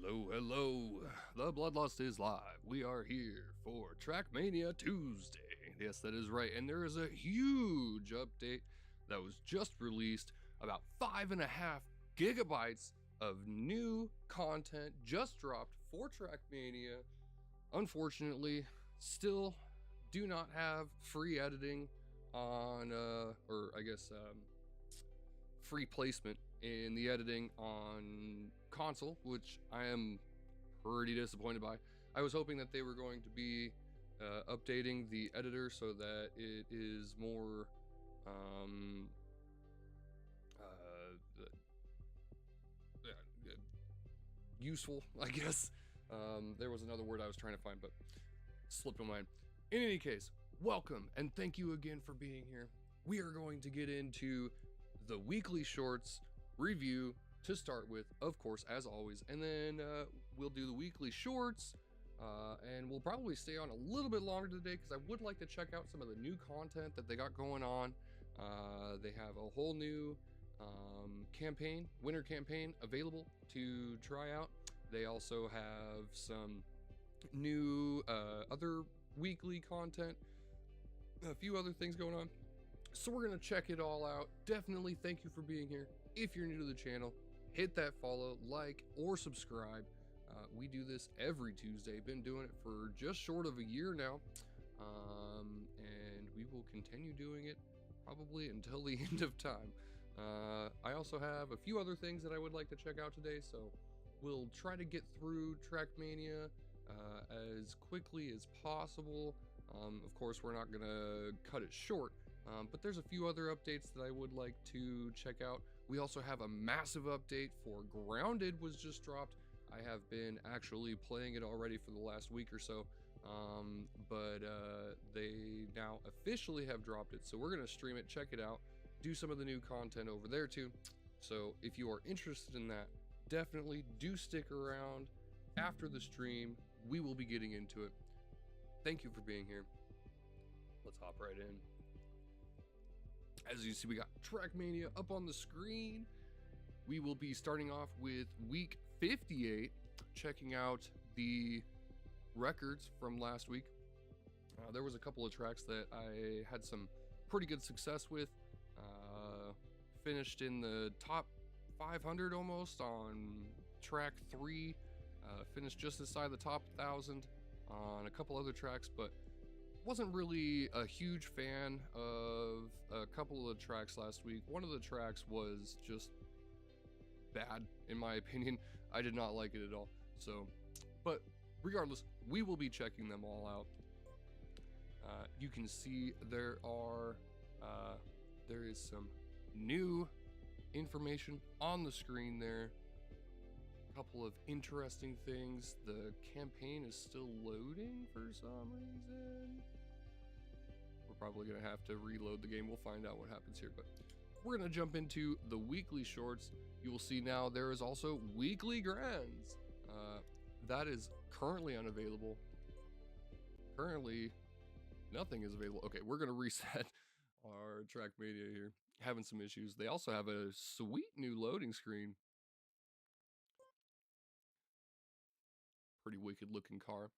Hello, hello. The Bloodlust is live. We are here for Trackmania Tuesday. Yes, that is right. And there is a huge update that was just released. About 5.5 gigabytes of new content just dropped for Trackmania. Unfortunately, still do not have free editing on, free placement in the editing on console, which I am pretty disappointed by. I was hoping that they were going to be updating the editor so that it is more useful, I guess. There was another word I was trying to find, but slipped my mind. In any case, welcome and thank you again for being here. We are going to get into the weekly shorts review to start with, of course, as always, and then we'll do the weekly shorts, and we'll probably stay on a little bit longer today because I would like to check out some of the new content that they got going on. They have a whole new winter campaign available to try out. They also have some new other weekly content, a few other things going on. So we're going to check it all out. Definitely thank you for being here. If you're new to the channel, hit that follow, like, or subscribe. We do this every Tuesday. Been doing it for just short of a year now. And we will continue doing it probably until the end of time. I also have a few other things that I would like to check out today. So we'll try to get through Trackmania as quickly as possible. Of course, we're not going to cut it short. But there's a few other updates that I would like to check out. We also have a massive update for Grounded was just dropped. I have been actually playing it already for the last week or so, but they now officially have dropped it. So we're going to stream it, check it out, do some of the new content over there too. So if you are interested in that, definitely do stick around. After the stream, we will be getting into it. Thank you for being here. Let's hop right in. As you see, we got Trackmania up on the screen. We will be starting off with week 58, checking out the records from last week. There was a couple of tracks that I had some pretty good success with. Finished in the top 500 almost on track 3. Finished just inside the top 1,000 on a couple other tracks, but wasn't really a huge fan of a couple of the tracks last week. One of the tracks was just bad, in my opinion. I did not like it at all. So, but regardless, we will be checking them all out. You can see there is some new information on the screen there. A couple of interesting things. The campaign is still loading for some reason. We're probably going to have to reload the game. We'll find out what happens here, but we're going to jump into the weekly shorts. You will see now there is also weekly grands. That is currently unavailable. Currently, nothing is available. Okay, we're going to reset our Trackmania here. Having some issues. They also have a sweet new loading screen. Pretty wicked looking car.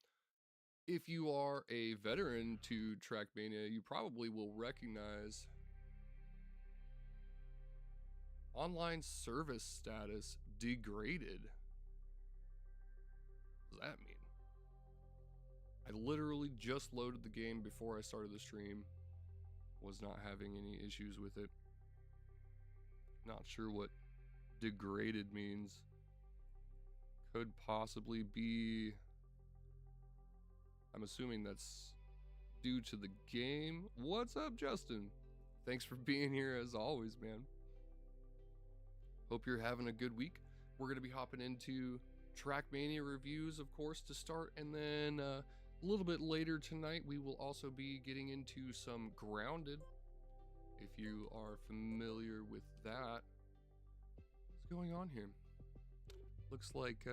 If you are a veteran to Trackmania, you probably will recognize online service status degraded. What does that mean? I literally just loaded the game before I started the stream. Was not having any issues with it. Not sure what degraded means. Could possibly be, I'm assuming that's due to the game. What's up, Justin? Thanks for being here as always, man. Hope you're having a good week. We're going to be hopping into Trackmania reviews, of course, to start. And then a little bit later tonight, we will also be getting into some Grounded. If you are familiar with that. What's going on here? Looks like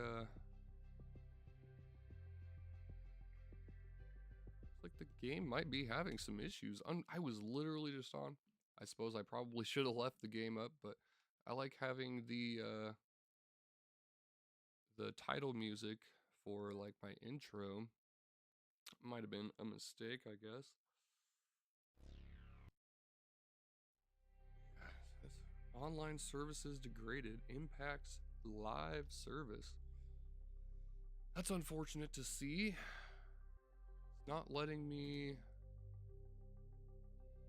the game might be having some issues. I was literally just on. I suppose I probably should have left the game up, but I like having the the title music for like my intro might have been a mistake, I guess. Online services degraded, impacts live service. That's unfortunate to see. It's not letting me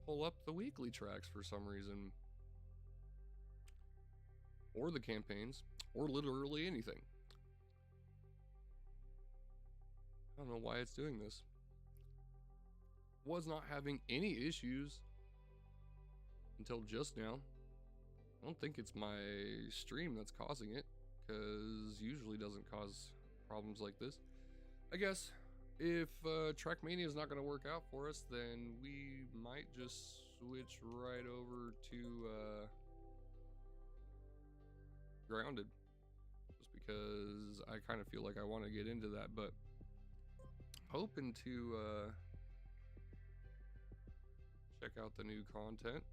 pull up the weekly tracks for some reason, or the campaigns, or literally anything. I don't know why it's doing this. Was not having any issues until just now. I don't think it's my stream that's causing it, because usually doesn't cause problems like this. I guess if Trackmania is not going to work out for us, then we might just switch right over to Grounded, just because I kind of feel like I want to get into that, but hoping to check out the new content.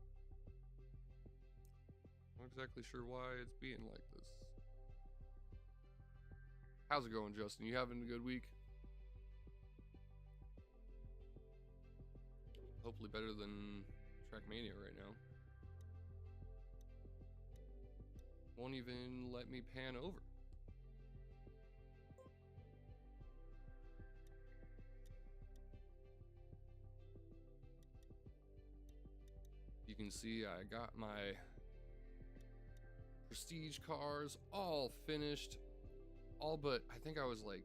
Not exactly sure why it's being like this. How's it going, Justin? You having a good week? Hopefully better than Trackmania right now. Won't even let me pan over. You can see I got my prestige cars all finished, all but I think I was like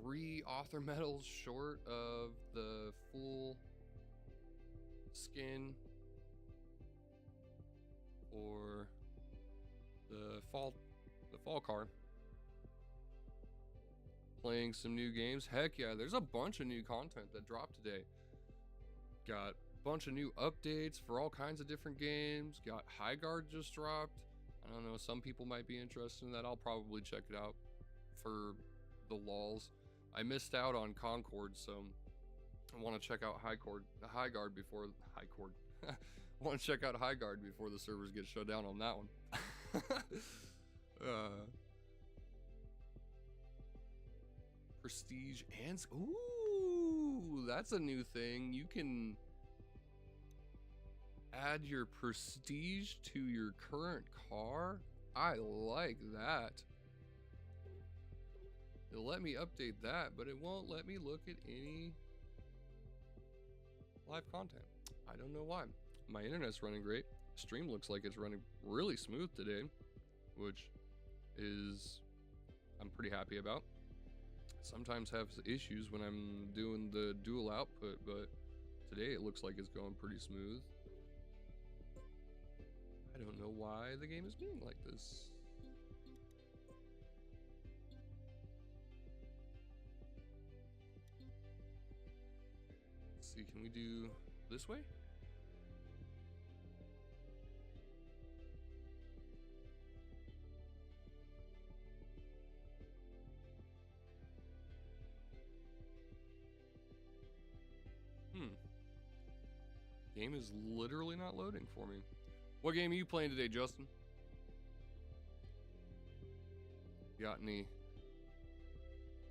3 author medals short of the full skin or the fall car. Playing some new games. Heck yeah, there's a bunch of new content that dropped today. Got a bunch of new updates for all kinds of different games. Got High Guard just dropped. I don't know, some people might be interested in that. I'll probably check it out for the lulz. I missed out on Concord, so I want to check out High Guard before I want to check out High Guard before the servers get shut down on that one. Prestige and ooh, that's a new thing. You can add your prestige to your current car. I like that. It'll let me update that, but it won't let me look at any live content. I don't know why. My internet's running great. Stream looks like it's running really smooth today, which is I'm pretty happy about. Sometimes have issues when I'm doing the dual output, but today it looks like it's going pretty smooth. I don't know why the game is being like this. Let's see, can we do this way? Game is literally not loading for me. What game are you playing today, Justin? Got any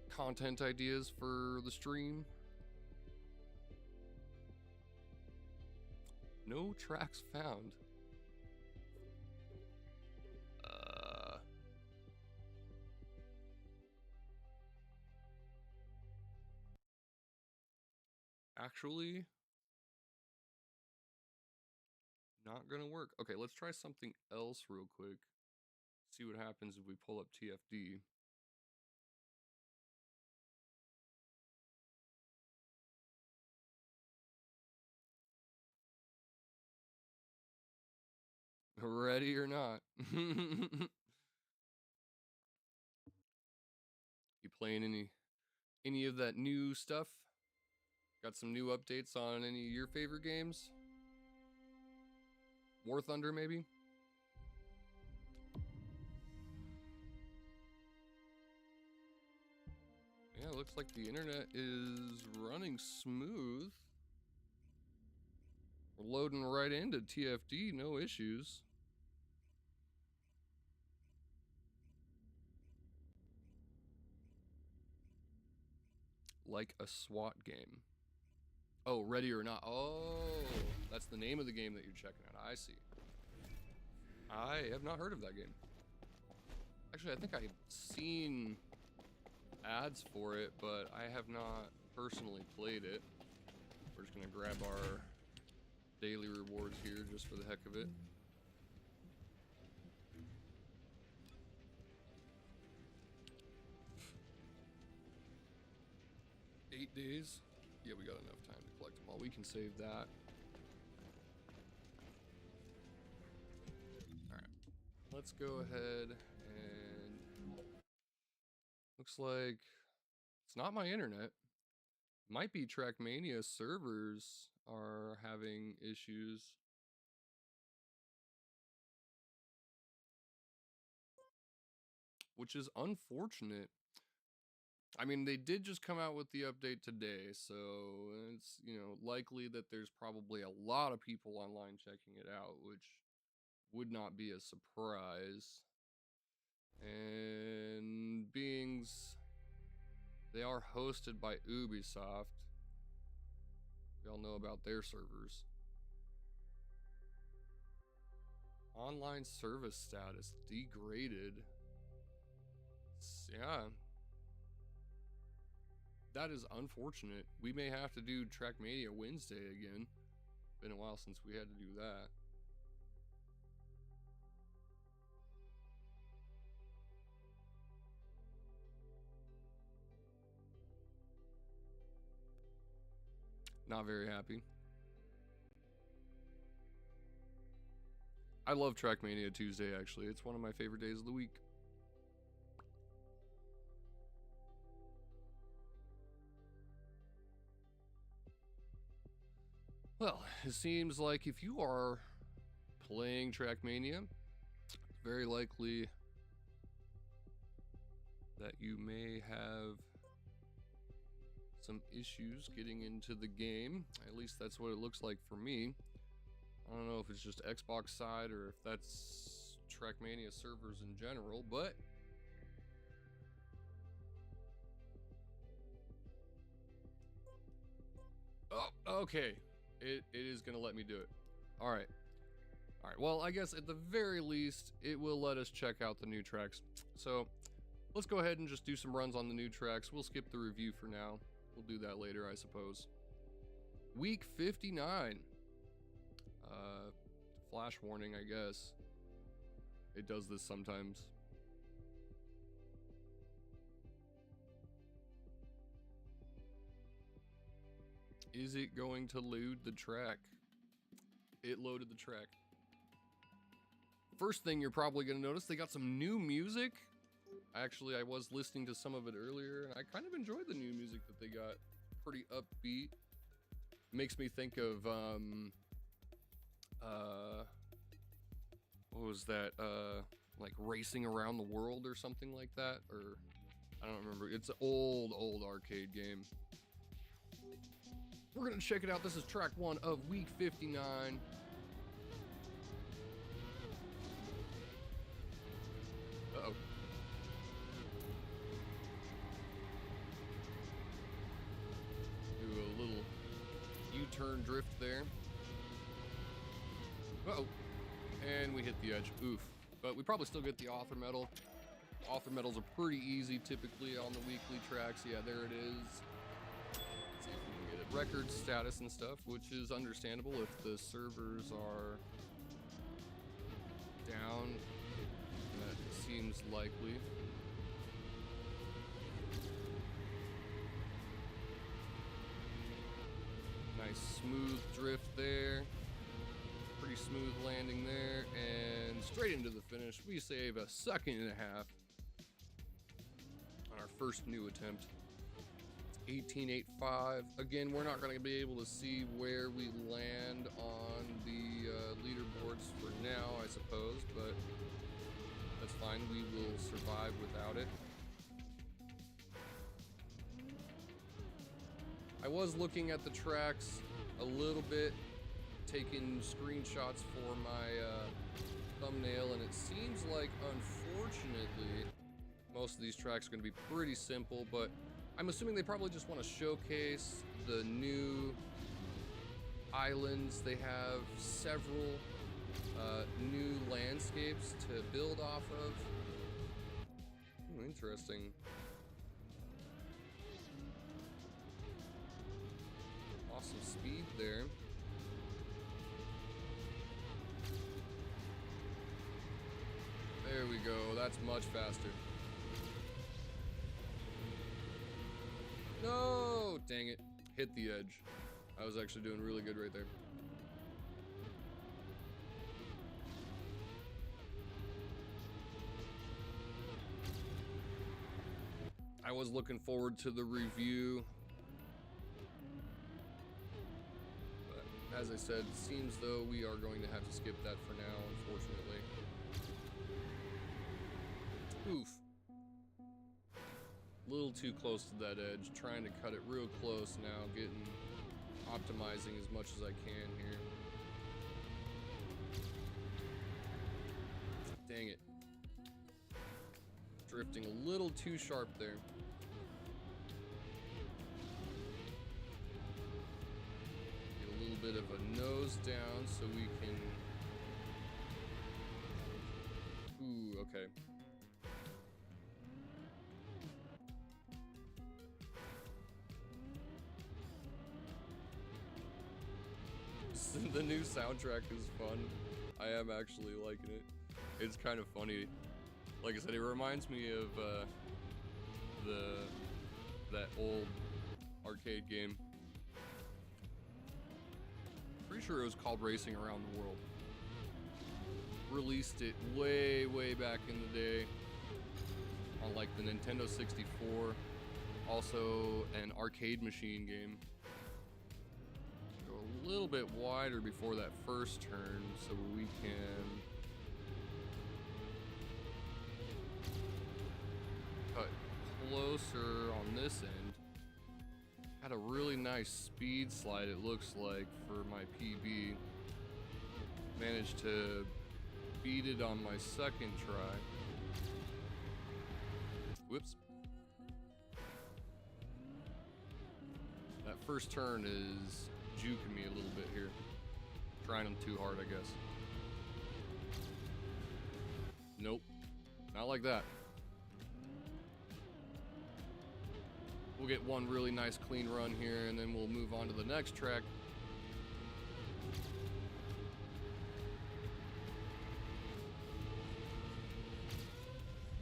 content ideas for the stream? No tracks found. Actually, not gonna work. Okay, let's try something else real quick. See what happens if we pull up TFD. Ready or not. You playing any of that new stuff? Got some new updates on any of your favorite games? War Thunder, maybe? Yeah, it looks like the internet is running smooth. We're loading right into TFD, no issues. like a SWAT game. Oh, Ready or Not. Oh, that's the name of the game that you're checking out. I see. I have not heard of that game. Actually, I think I've seen ads for it, but I have not personally played it. We're just gonna grab our daily rewards here just for the heck of it. Eight days. Yeah, we got enough time to collect them all. We can save that. Alright. Let's go ahead and... Looks like it's not my internet. Might be Trackmania servers are having issues. Which is unfortunate. I mean, they did just come out with the update today, so it's, you know, likely that there's probably a lot of people online checking it out, which would not be a surprise. And beings, they are hosted by Ubisoft. We all know about their servers. Online service status degraded. Yeah. That is unfortunate. We may have to do Trackmania Wednesday again. Been a while since we had to do that. Not very happy. I love Trackmania Tuesday, actually. It's one of my favorite days of the week. Well, it seems like if you are playing Trackmania, it's very likely that you may have some issues getting into the game. At least that's what it looks like for me. I don't know if it's just Xbox side or if that's Trackmania servers in general, but oh, okay. It is gonna let me do it. All right. Well, I guess at the very least, it will let us check out the new tracks. So let's go ahead and just do some runs on the new tracks. We'll skip the review for now. We'll do that later, I suppose. Week 59. Flash warning, I guess. It does this sometimes. Is it going to load the track? It loaded the track. First thing you're probably going to notice, they got some new music. Actually, I was listening to some of it earlier, and I kind of enjoyed the new music that they got. Pretty upbeat. Makes me think of, what was that? Like Racing Around the World or something like that? Or, I don't remember. It's an old arcade game. We're gonna check it out. This is track 1 of week 59. Uh-oh. Do a little U-turn drift there. Uh-oh. And we hit the edge. Oof. But we probably still get the author medal. Author medals are pretty easy typically on the weekly tracks. Yeah, there it is. Let's see if we can get it. Record status and stuff, which is understandable if the servers are down. That seems likely. Nice smooth drift there. Pretty smooth landing there, and straight into the finish. We save a second and a half on our first new attempt. It's 18.85. Again, we're not going to be able to see where we land on the leaderboards for now, I suppose, but that's fine. We will survive without it. I was looking at the tracks a little bit, taking screenshots for my thumbnail, and it seems like, unfortunately, most of these tracks are going to be pretty simple, but I'm assuming they probably just want to showcase the new islands. They have several new landscapes to build off of. Ooh, interesting. Awesome speed there. There we go. That's much faster. No! Dang it. Hit the edge. I was actually doing really good right there. I was looking forward to the review. But as I said, it seems though we are going to have to skip that for now, unfortunately. Oof. A little too close to that edge, trying to cut it real close now, optimizing as much as I can here. Dang it. Drifting a little too sharp there. Get a little bit of a nose down so we can... Ooh, okay. The new soundtrack is fun. I am actually liking it. It's kind of funny. Like I said, it reminds me of that old arcade game. Pretty sure it was called Racing Around the World. Released it way back in the day on like the Nintendo 64. Also an arcade machine game. Go a little bit wider before that first turn so we can cut closer on this end. Had a really nice speed slide, it looks like, for my PB. Managed to beat it on my second try. Whoops. That first turn is juking me a little bit here. Trying them too hard, I guess. Nope. Not like that. We'll get one really nice clean run here, and then we'll move on to the next track.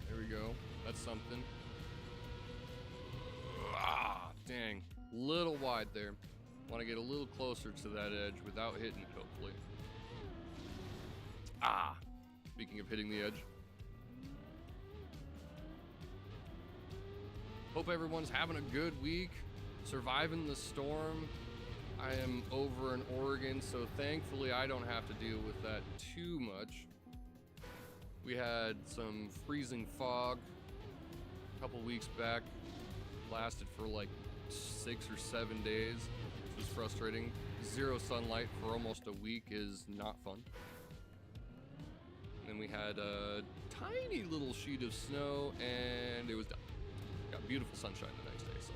There we go. That's something. Ah, dang. Little wide there. Want to get a little closer to that edge without hitting it, hopefully. Ah, speaking of hitting the edge. Hope everyone's having a good week, surviving the storm. I am over in Oregon, so thankfully I don't have to deal with that too much. We had some freezing fog a couple weeks back, lasted for like 6 or 7 days, which was frustrating. Zero sunlight for almost a week is not fun. And then we had a tiny little sheet of snow and it was done. Got beautiful sunshine the next day, so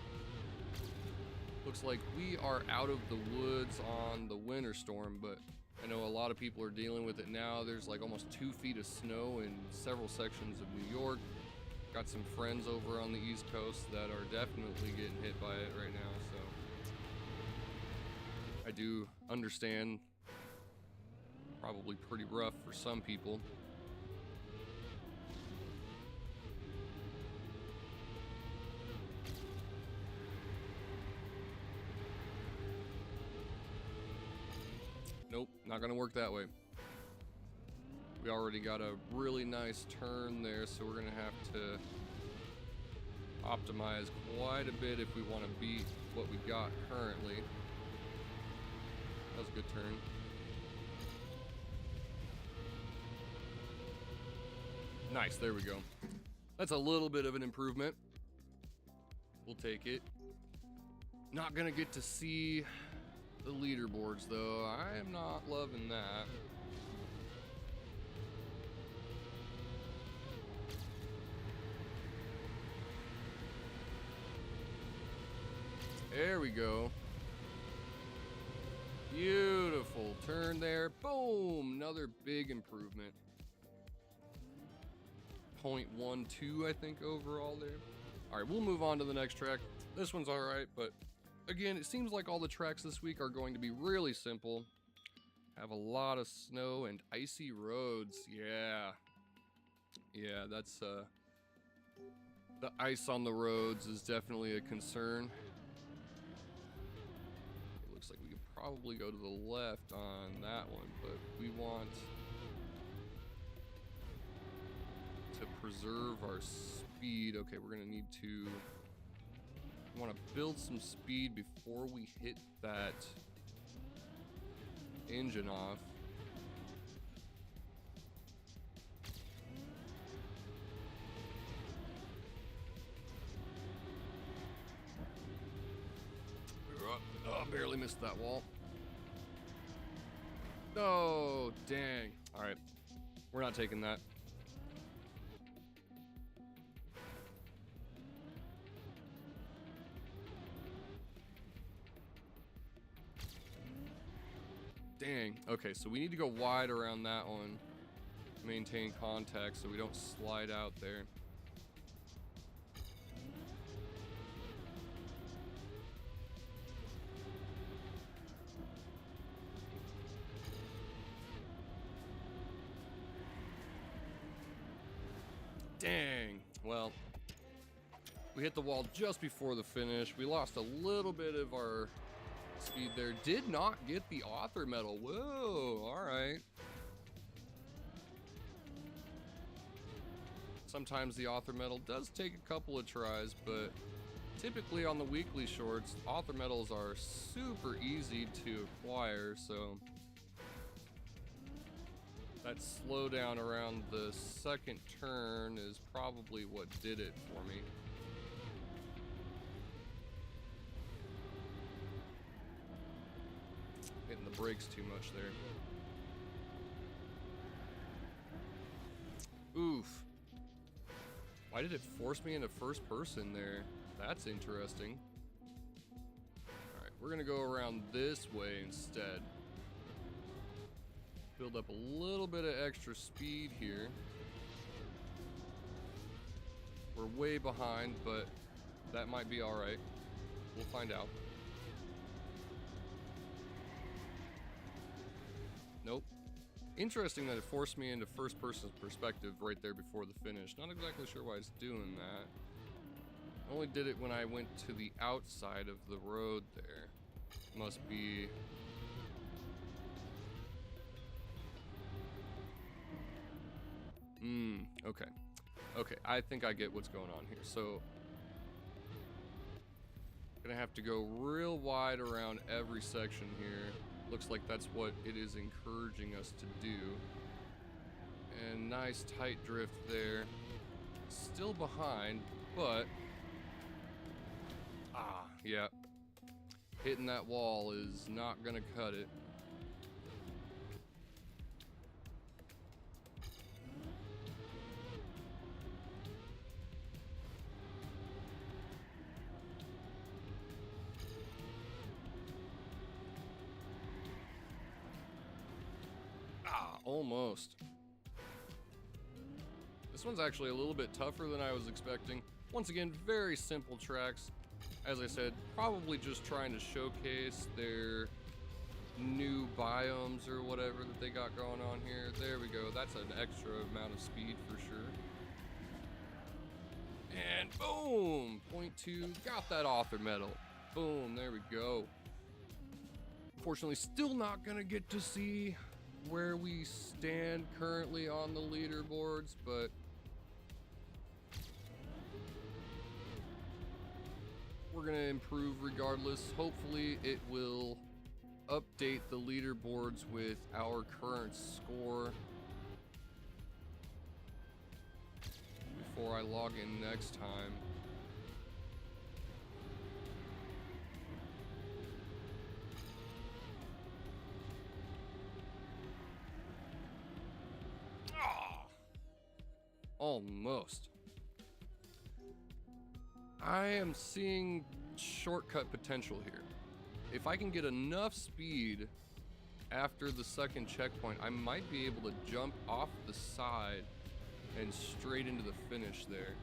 looks like we are out of the woods on the winter storm, but I know a lot of people are dealing with it now. There's like almost 2 feet of snow in several sections of New York. Got some friends over on the East Coast that are definitely getting hit by it right now, so I do understand. Probably pretty rough for some people. Nope, not gonna work that way. We already got a really nice turn there, so we're gonna have to optimize quite a bit if we want to beat what we got currently. That was a good turn. Nice, there we go. That's a little bit of an improvement. We'll take it. Not gonna get to see the leaderboards though. I am not loving that. There we go. Beautiful turn there. Boom! Another big improvement. 0.12, I think, overall there. All right, we'll move on to the next track. This one's all right, but again, it seems like all the tracks this week are going to be really simple. Have a lot of snow and icy roads. Yeah, that's the ice on the roads is definitely a concern. It looks like we could probably go to the left on that one, but we want to preserve our speed. Okay, we're gonna need to want to build some speed before we hit that engine off. Oh, barely missed that wall. Oh, dang. All right, we're not taking that. Dang. Okay, so we need to go wide around that one. Maintain contact so we don't slide out there. Dang. Well, we hit the wall just before the finish. We lost a little bit of our speed there. Did not get the author medal. Whoa, all right. Sometimes the author medal does take a couple of tries, but typically on the weekly shorts, author medals are super easy to acquire, so that slowdown around the second turn is probably what did it for me. Hitting the brakes too much there. Oof. Why did it force me into first person there? That's interesting. Alright, we're gonna go around this way instead. Build up a little bit of extra speed here. We're way behind, but that might be alright. We'll find out. Nope. Interesting that it forced me into first person perspective right there before the finish. Not exactly sure why it's doing that. I only did it when I went to the outside of the road there. Must be... okay. Okay, I think I get what's going on here. So, gonna have to go real wide around every section here. Looks like that's what it is encouraging us to do. And nice tight drift there. Still behind, but... yeah. Hitting that wall is not gonna cut it. Almost. This one's actually a little bit tougher than I was expecting. Once again, very simple tracks. As I said, probably just trying to showcase their new biomes or whatever that they got going on here. There we go. That's an extra amount of speed for sure. And boom! 0.2. Got that author medal. Boom. There we go. Unfortunately, still not gonna get to see where we stand currently on the leaderboards, but we're gonna improve regardless. Hopefully it will update the leaderboards with our current score before I log in next time. Almost. I am seeing shortcut potential here. If I can get enough speed after the second checkpoint, I might be able to jump off the side and straight into the finish there.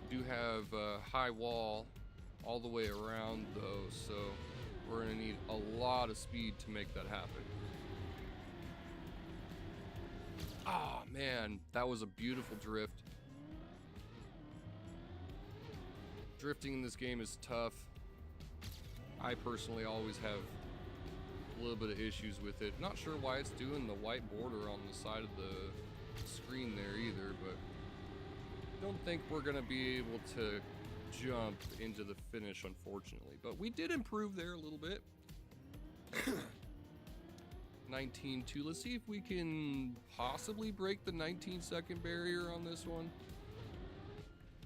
Do have a high wall all the way around though, so we're gonna need a lot of speed to make that happen. Ah, man, that was a beautiful drift. Drifting in this game is tough. I personally always have a little bit of issues with it. Not sure why it's doing the white border on the side of the screen there either, but don't think we're gonna be able to jump into the finish, unfortunately. But we did improve there a little bit. 19.2. Let's see if we can possibly break the 19-second barrier on this one.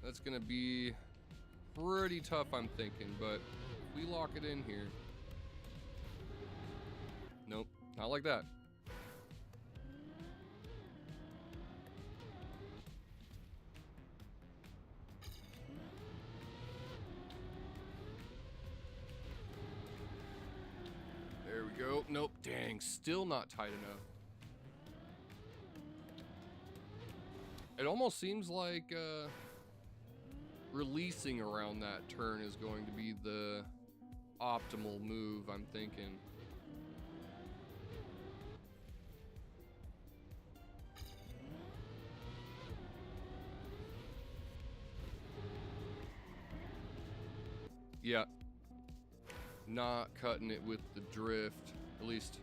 That's gonna be pretty tough, I'm thinking, but if we lock it in here. Nope, not like that. There we go. Nope, dang, still not tight enough. It almost seems like releasing around that turn is going to be the optimal move, I'm thinking. Yeah. Not cutting it with the drift. At least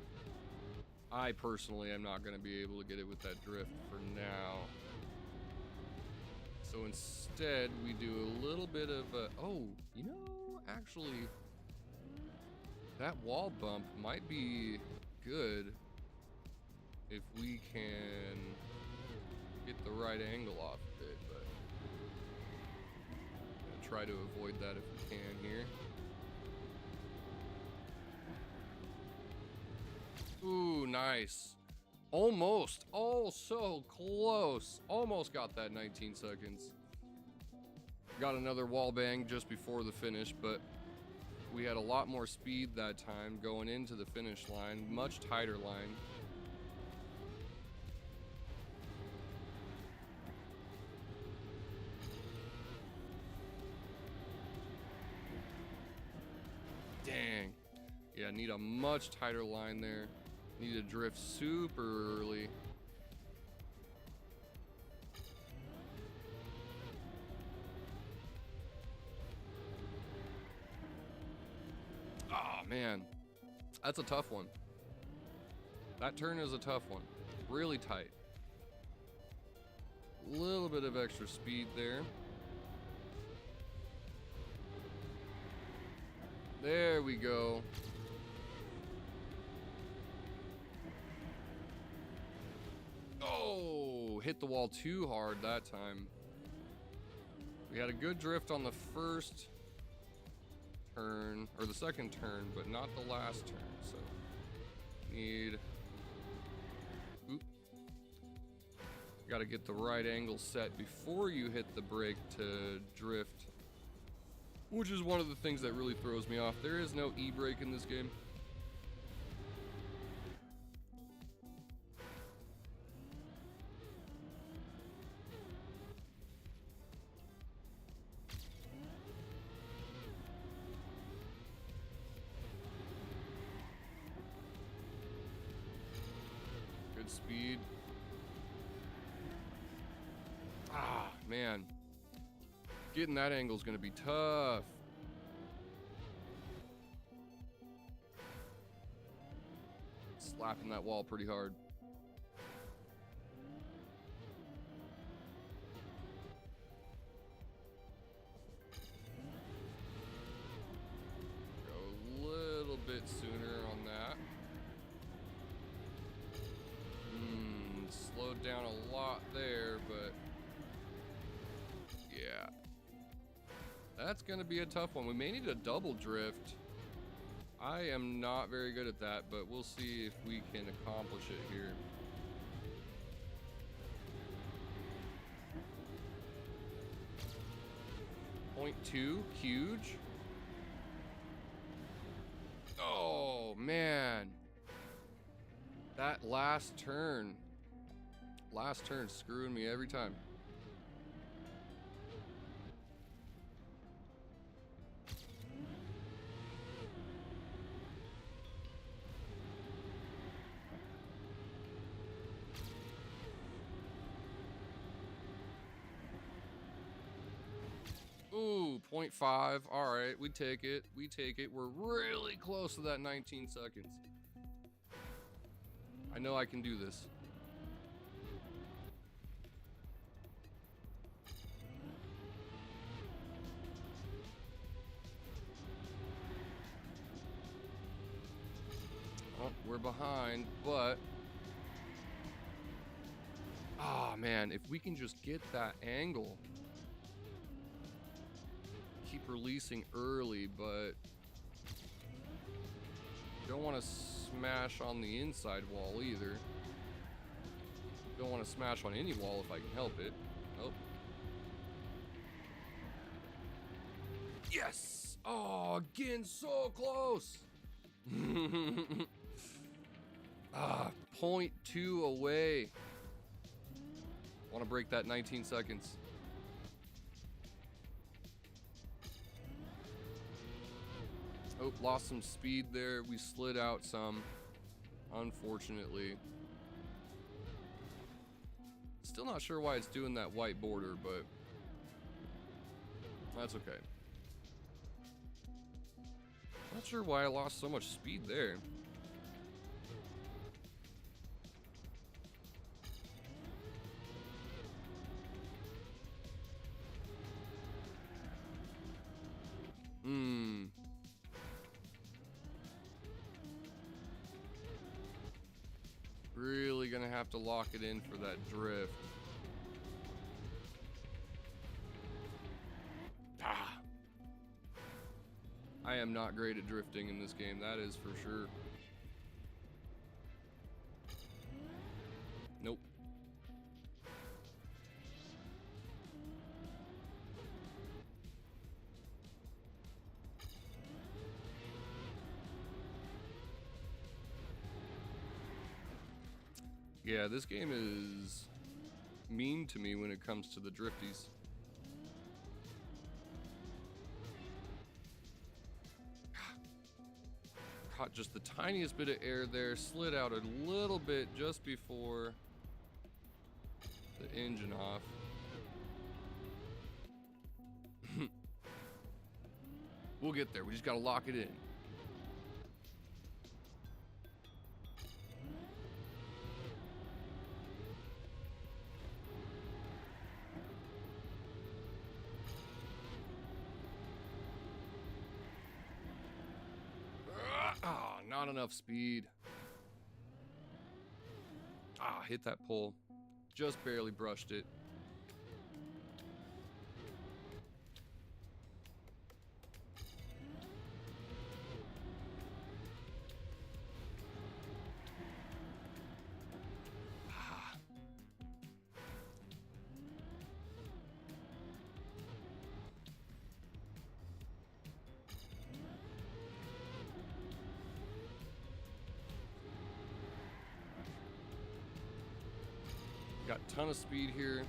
I personally am not going to be able to get it with that drift for now. So instead, we do a little bit of a... Oh, you know, actually, that wall bump might be good if we can get the right angle off of it, but I'm gonna try to avoid that if we can here. Ooh, nice. Almost. Oh, so close. Almost got that 19 seconds. Got another wall bang just before the finish, but we had a lot more speed that time going into the finish line. Much tighter line. Dang. Yeah, need a much tighter line there. Need to drift super early. Oh, man. That's a tough one. That turn is a tough one. Really tight. A little bit of extra speed there. There we go. Oh, hit the wall too hard that time. We had a good drift on the first turn, or the second turn, but not the last turn, so need... Oop. Gotta get the right angle set before you hit the brake to drift, which is one of the things that really throws me off. There is no e-brake in this game. Good speed. Ah, man. Getting that angle is going to be tough. Slapping that wall pretty hard. Go a little bit sooner on that. Slowed down a lot there, but yeah. That's going to be a tough one. We may need a double drift. I am not very good at that, but we'll see if we can accomplish it here. 0.2, huge. Oh, man. That last turn screwing me every time. Ooh, 0.5. All right, we take it. We take it. We're really close to that 19 seconds. I know I can do this. Oh, we're behind, but... Ah, man, if we can just get that angle... Keep releasing early, but don't want to smash on the inside wall either. Don't want to smash on any wall if I can help it. Oh. Yes! Oh, again, so close! 0.2 away. Want to break that 19 seconds. Oh, lost some speed there. We slid out some, unfortunately. Still not sure why it's doing that white border, but that's okay. Not sure why I lost so much speed there. Really gonna have to lock it in for that drift. Ah. I am not great at drifting in this game, that is for sure. Nope. Yeah, this game is mean to me when it comes to the drifties. Caught just the tiniest bit of air there, slid out a little bit just before the engine off. We'll get there, we just gotta lock it in. Not enough speed. Hit that pole. Just barely brushed it. Got a ton of speed here.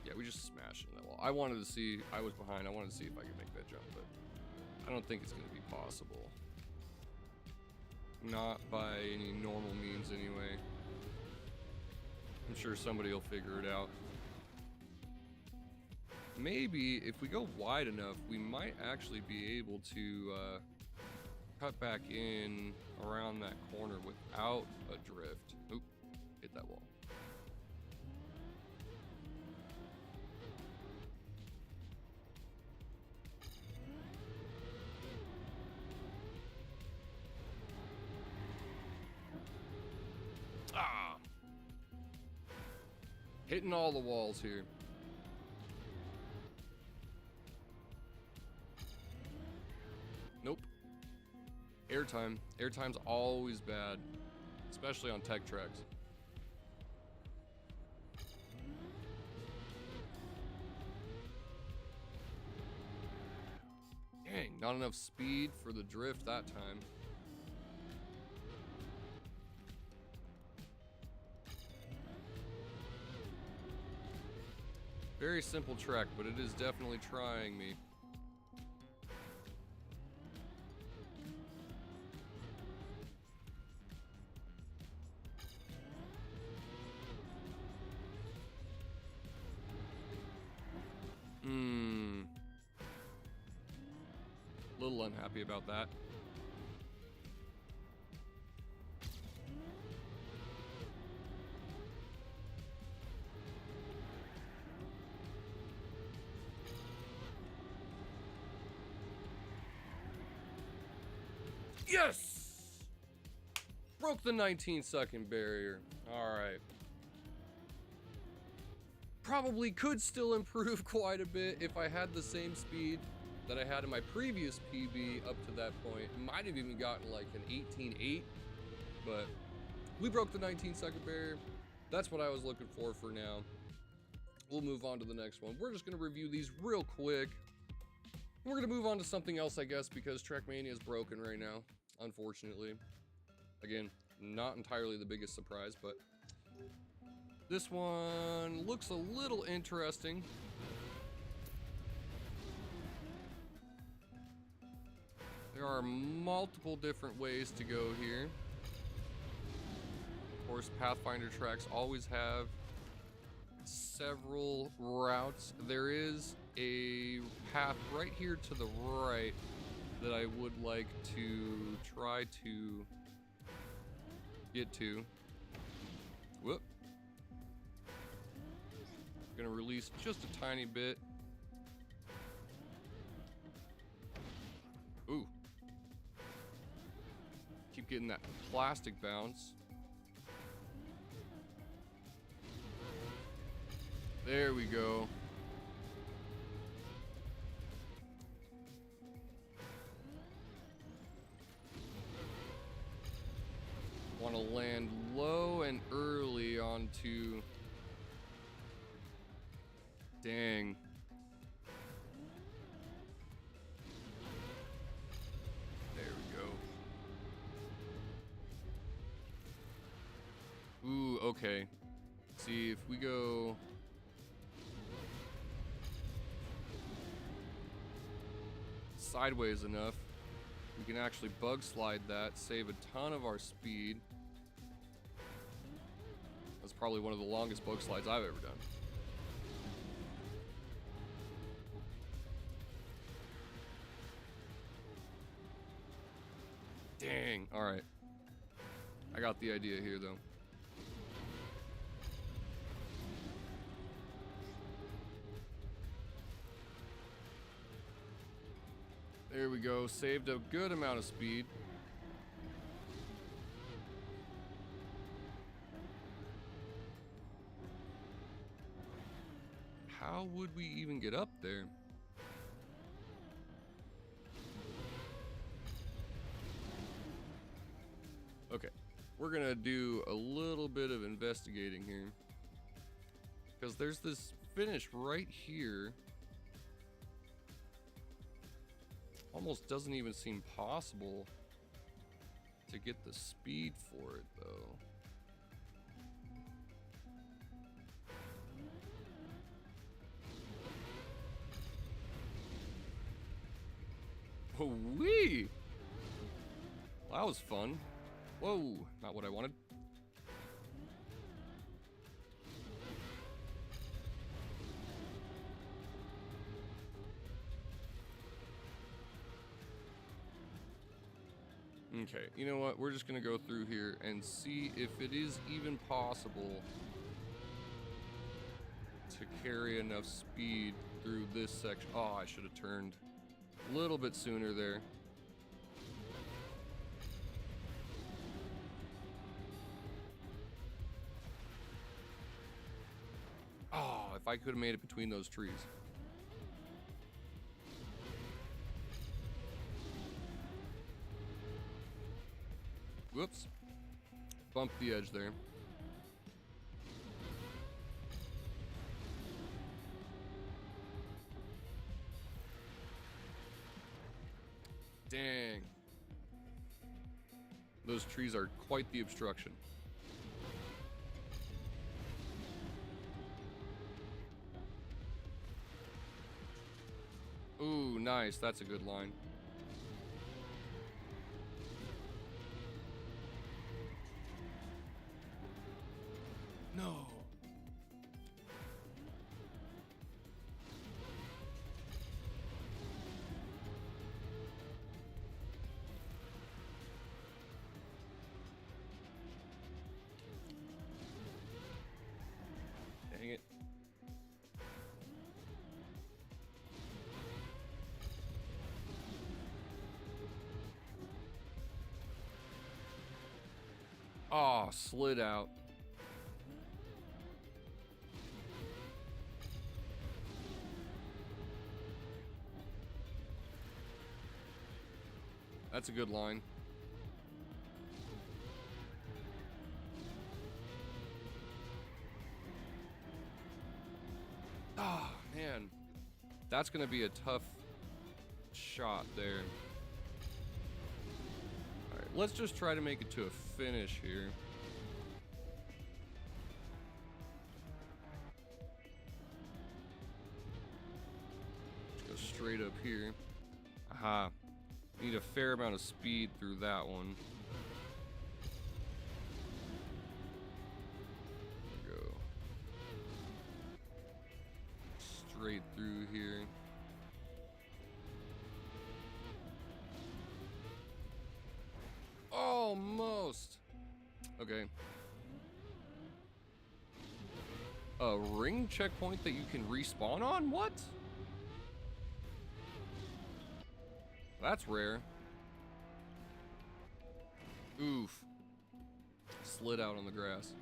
Yeah, we just smashed in that wall. I wanted to see, I was behind. I wanted to see if I could make that jump, but I don't think it's going to be possible. Not by any normal means anyway. I'm sure somebody will figure it out. Maybe if we go wide enough, we might actually be able to cut back in around that corner without a drift. Oop, hit that wall. Hitting all the walls here. Nope. Airtime. Airtime's always bad, especially on tech tracks. enough speed for the drift that time. Very simple track, but it is definitely trying me. Little unhappy about that. Yes! Broke the 19-second barrier. Alright. Probably could still improve quite a bit if I had the same speed that I had in my previous PB up to that point. Might have even gotten like an 18.8, but we broke the 19-second barrier. That's what I was looking for now. We'll move on to the next one. We're just gonna review these real quick. We're gonna move on to something else, I guess, because Trackmania is broken right now, unfortunately. Again, not entirely the biggest surprise, but this one looks a little interesting. There are multiple different ways to go here. Of course, Pathfinder tracks always have several routes. There is a path right here to the right that I would like to try to get to. Whoop. Gonna release just a tiny bit. Ooh. Keep getting that plastic bounce. There we go. Want to land low and early onto... Dang. There we go. Ooh, okay. See, if we go... sideways enough, we can actually bug slide that, save a ton of our speed. That's probably one of the longest bug slides I've ever done. Dang, alright. I got the idea here though. There we go, saved a good amount of speed. How would we even get up there? Okay, we're gonna do a little bit of investigating here, because there's this finish right here. Almost doesn't even seem possible to get the speed for it though. Whoo-wee! That was fun. Whoa, not what I wanted. Okay, you know what? We're just gonna go through here and see if it is even possible to carry enough speed through this section. Oh, I should have turned a little bit sooner there. Oh, if I could have made it between those trees. Whoops. Bumped the edge there. Dang. Those trees are quite the obstruction. Ooh, nice. That's a good line. No. Dang it. Oh, slid out. That's a good line. Oh, man. That's going to be a tough shot there. All right, let's just try to make it to a finish here. Let's go straight up here. Aha. Need a fair amount of speed through that one. Go straight through here. Almost. Okay. A ring checkpoint that you can respawn on? What? That's rare. Oof. Slid out on the grass.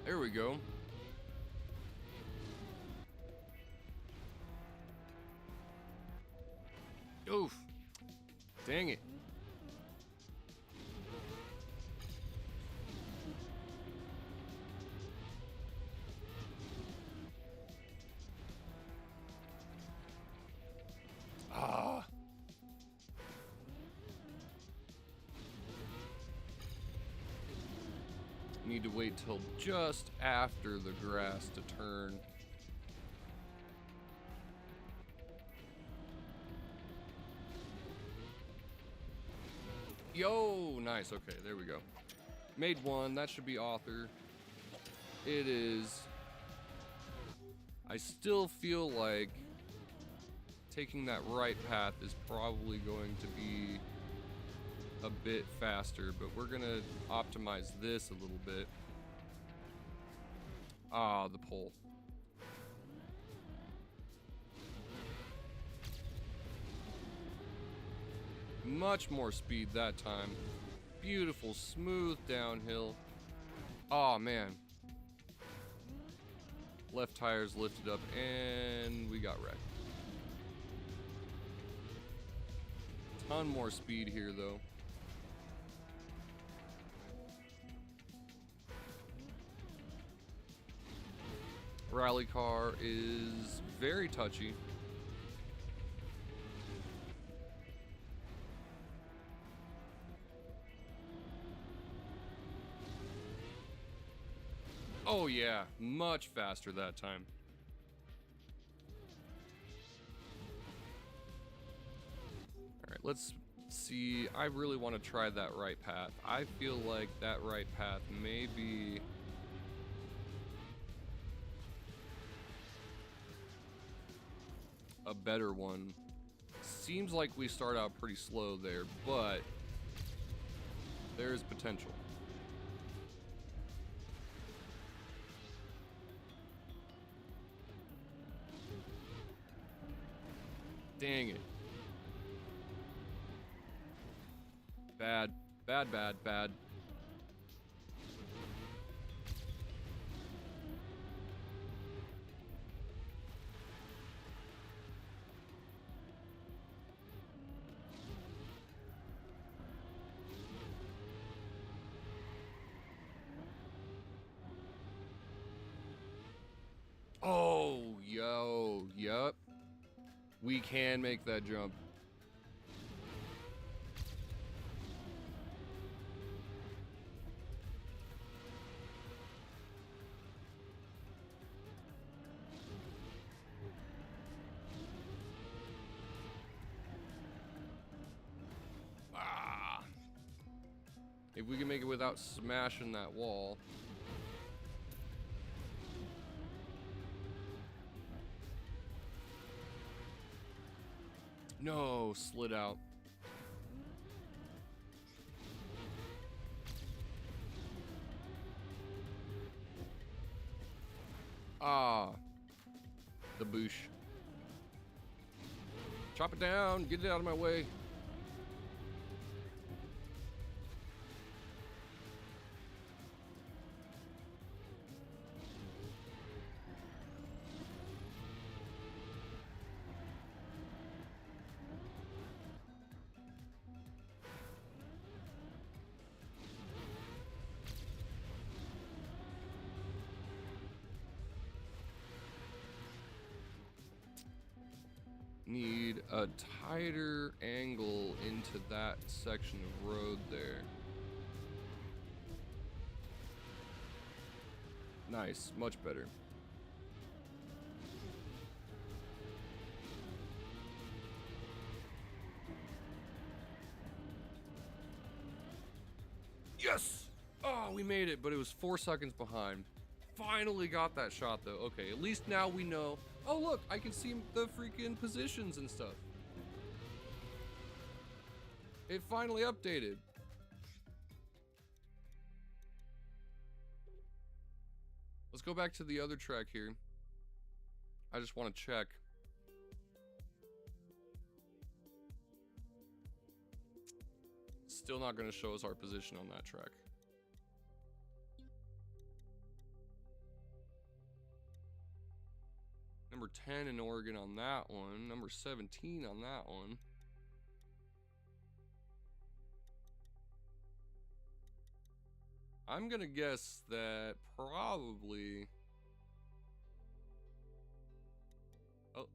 There we go. Oof. Dang it. Need to wait till just after the grass to turn. Yo, nice. Okay, there we go. Made one. That should be author. It is. I still feel like taking that right path is probably going to be a bit faster, but we're gonna optimize this a little bit. Ah, the pole. Much more speed that time. Beautiful, smooth downhill. Oh man. Left tire's lifted up and we got wrecked. Ton more speed here though. Rally car is very touchy. Oh yeah, much faster that time. All right, let's see. I really want to try that right path. I feel like that right path may be a better one. Seems like we start out pretty slow there, but there is potential. Dang it. Bad, bad, bad, bad. We can make that jump. Ah. If we can make it without smashing that wall. No, slid out. Ah. The boosh. Chop it down, get it out of my way. Need a tighter angle into that section of road there. Nice, much better. Yes! Oh, we made it, but it was 4 seconds behind. Finally got that shot though. Okay, at least now we know. Oh look, I can see the freaking positions and stuff. It finally updated. Let's go back to the other track here. I just want to check. Still not going to show us our position on that track. Number 10 in Oregon on that one. Number 17 on that one. I'm gonna guess that probably... Oh.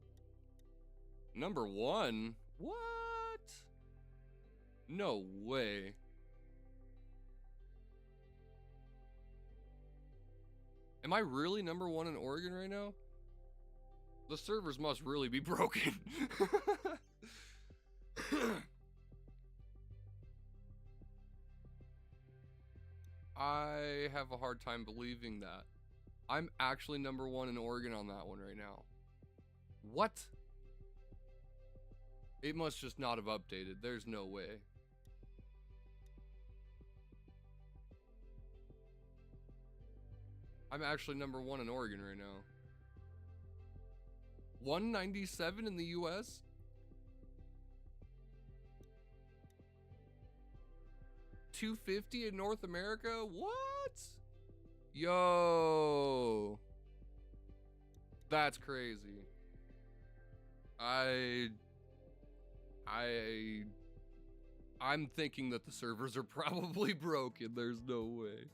Number 1? What? No way. Am I really number 1 in Oregon right now? The servers must really be broken. I have a hard time believing that. I'm actually number 1 in Oregon on that one right now. What? It must just not have updated. There's no way. I'm actually number 1 in Oregon right now. 197 in the US? $250 in North America? What? Yo. That's crazy. I'm thinking that the servers are probably broken. There's no way.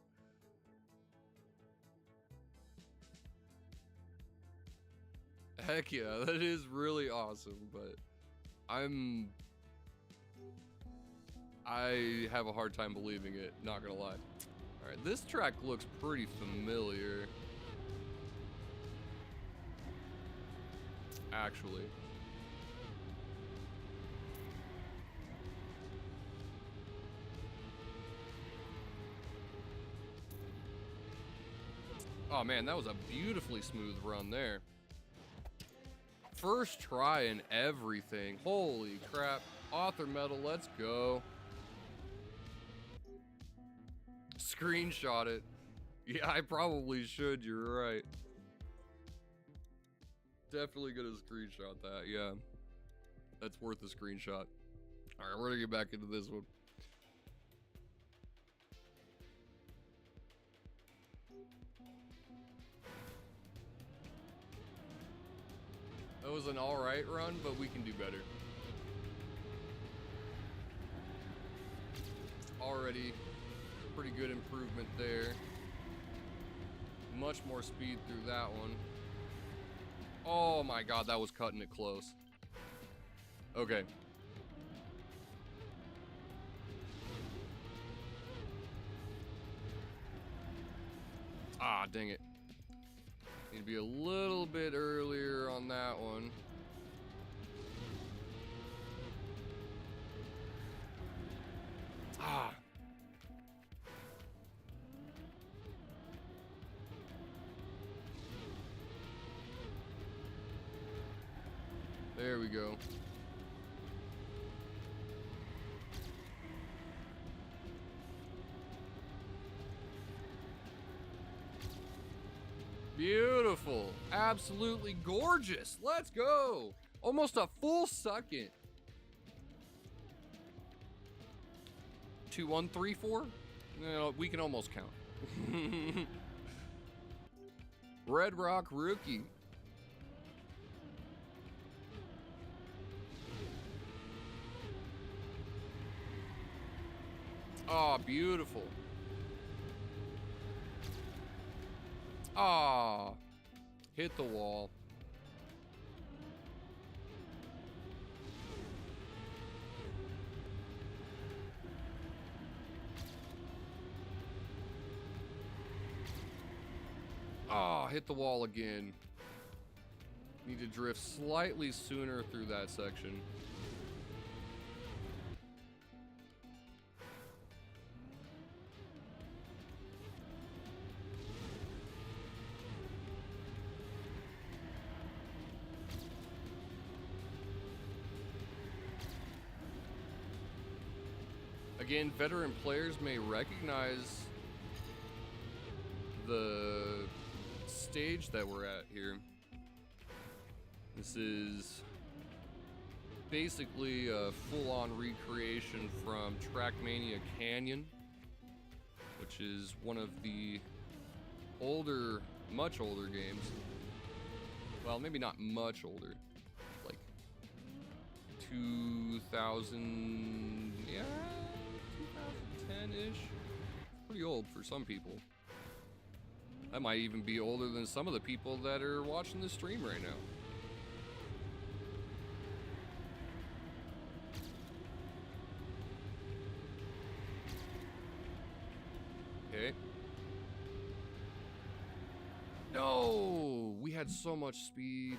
Heck yeah, that is really awesome, but I have a hard time believing it, not gonna lie. Alright, this track looks pretty familiar. Actually. Oh man, that was a beautifully smooth run there. First try and everything. Holy crap. Author medal, let's go. Screenshot it. Yeah, I probably should, you're right. Definitely gonna screenshot that, yeah. That's worth a screenshot. Alright, we're gonna get back into this one. That was an alright run, but we can do better. Already pretty good improvement there. Much more speed through that one. Oh my god, that was cutting it close. Okay. Ah, dang it. Need to be a little bit earlier on that one. Ah. There we go. Beautiful. Absolutely gorgeous. Let's go. Almost a full second. 2, 1, 3, 4. No, we can almost count. Red Rock Rookie. Oh, beautiful. Ah, hit the wall. Ah, hit the wall again. Need to drift slightly sooner through that section. Again, veteran players may recognize the stage that we're at here. This is basically a full-on recreation from Trackmania Canyon, which is one of the older, much older games. Well, maybe not much older, like 2000, yeah, 2010-ish. Pretty old for some people. That might even be older than some of the people that are watching the stream right now. Okay. No! We had so much speed.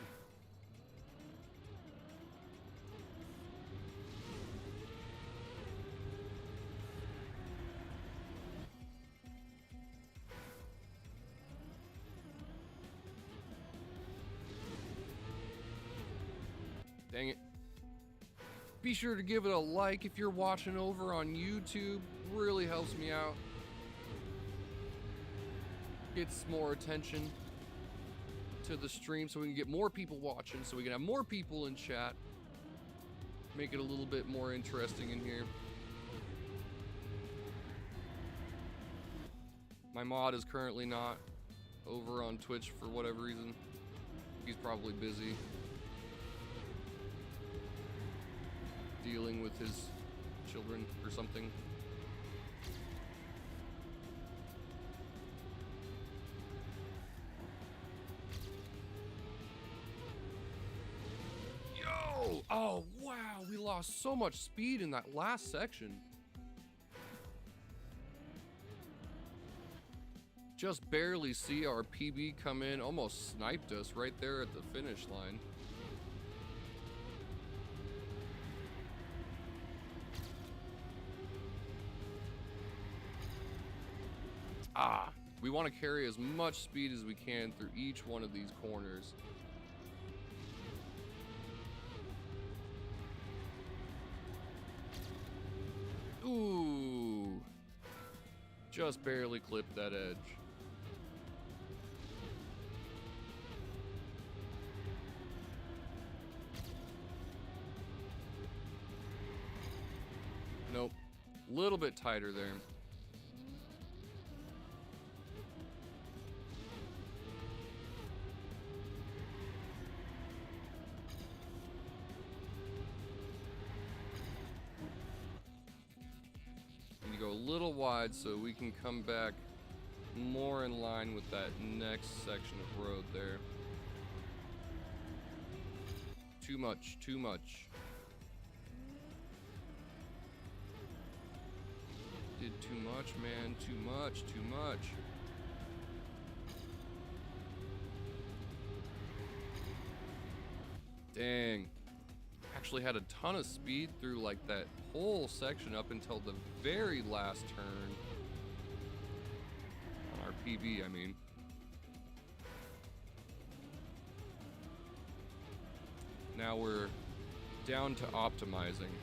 Dang it. Be sure to give it a like if you're watching over on YouTube. Really helps me out. Gets more attention to the stream so we can get more people watching, so we can have more people in chat. Make it a little bit more interesting in here. My mod is currently not over on Twitch for whatever reason. He's probably busy dealing with his children or something. Yo! Oh, wow! We lost so much speed in that last section. Just barely see our PB come in, almost sniped us right there at the finish line. Ah, we want to carry as much speed as we can through each one of these corners. Ooh, just barely clipped that edge. Nope, a little bit tighter there. Go a little wide so we can come back more in line with that next section of road there. Too much, too much. Did too much, man. Too much, too much. Dang. Actually had a ton of speed through like that whole section up until the very last turn. On our PB, I mean. Now we're down to optimizing,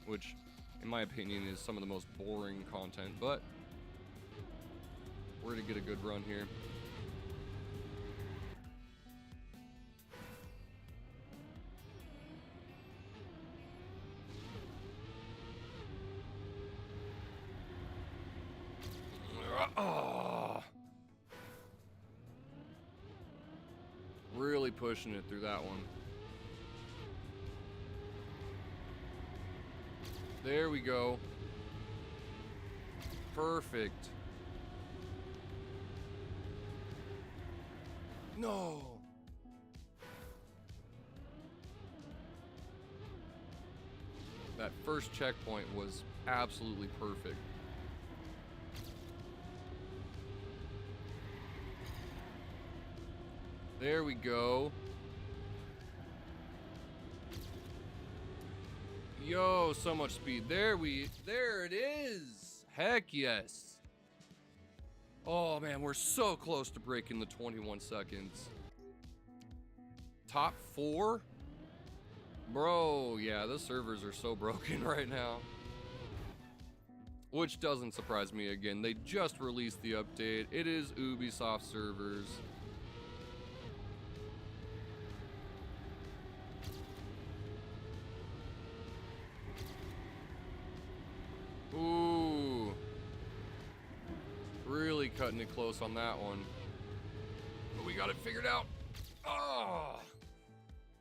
which in my opinion is some of the most boring content, but we're gonna get a good run here. Oh. Really pushing it through that one. There we go. Perfect. No. That first checkpoint was absolutely perfect. There we go. Yo, so much speed. There it is. Heck yes. Oh man, we're so close to breaking the 21 seconds. Top 4? Bro, yeah, the servers are so broken right now. Which doesn't surprise me again. They just released the update. It is Ubisoft servers. Ooh. Really cutting it close on that one. But we got it figured out. Oh.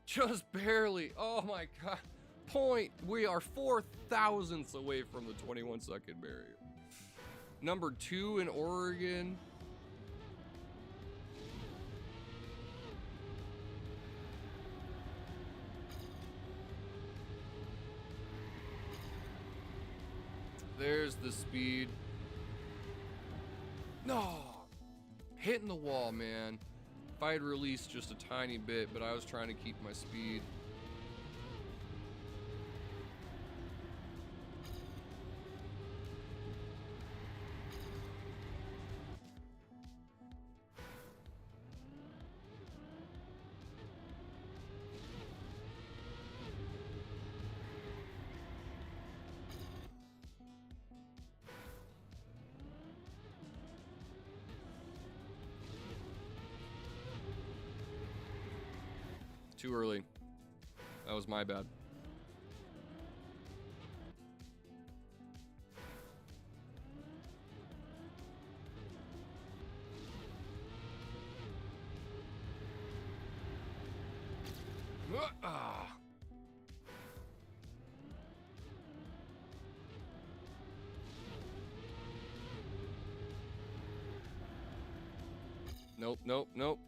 Just barely. Oh my god. Point. We are 4 thousandths away from the 21 second barrier. Number 2 in Oregon. There's the speed. No! Hitting the wall, man. If I had released just a tiny bit, but I was trying to keep my speed. Too early. That was my bad. Nope, nope, nope.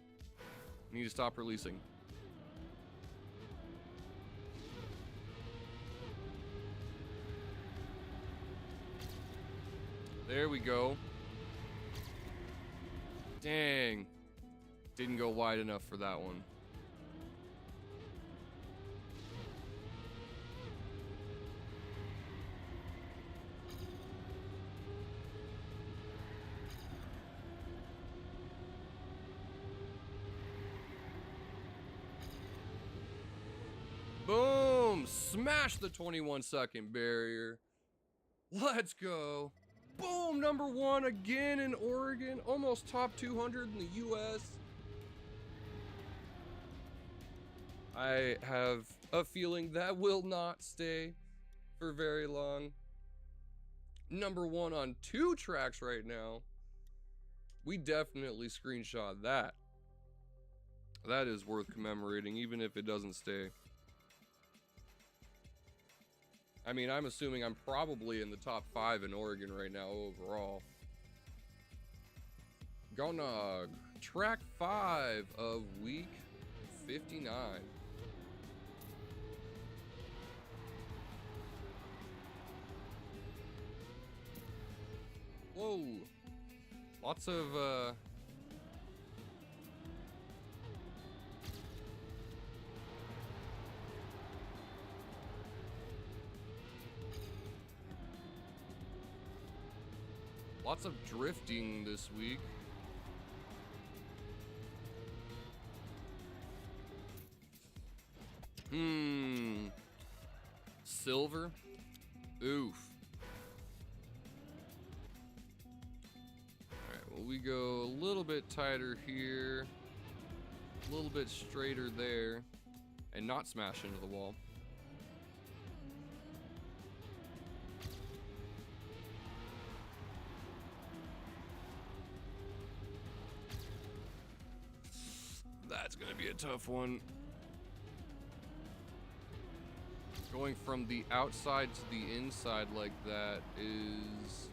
Need to stop releasing. There we go. Dang. Didn't go wide enough for that one. Boom! Smash the 21 second barrier. Let's go. Boom! Number 1 again in Oregon. Almost top 200 in the US. I have a feeling that will not stay for very long. Number 1 on 2 tracks right now. We definitely screenshot that. That is worth commemorating, even if it doesn't stay. I mean, I'm assuming I'm probably in the top 5 in Oregon right now overall. Gonna track 5 of week 59. Whoa. Lots of, lots of drifting this week. Silver? Oof. Alright, well, we go a little bit tighter here, a little bit straighter there, and not smash into the wall. That's gonna be a tough one. Going from the outside to the inside like that is...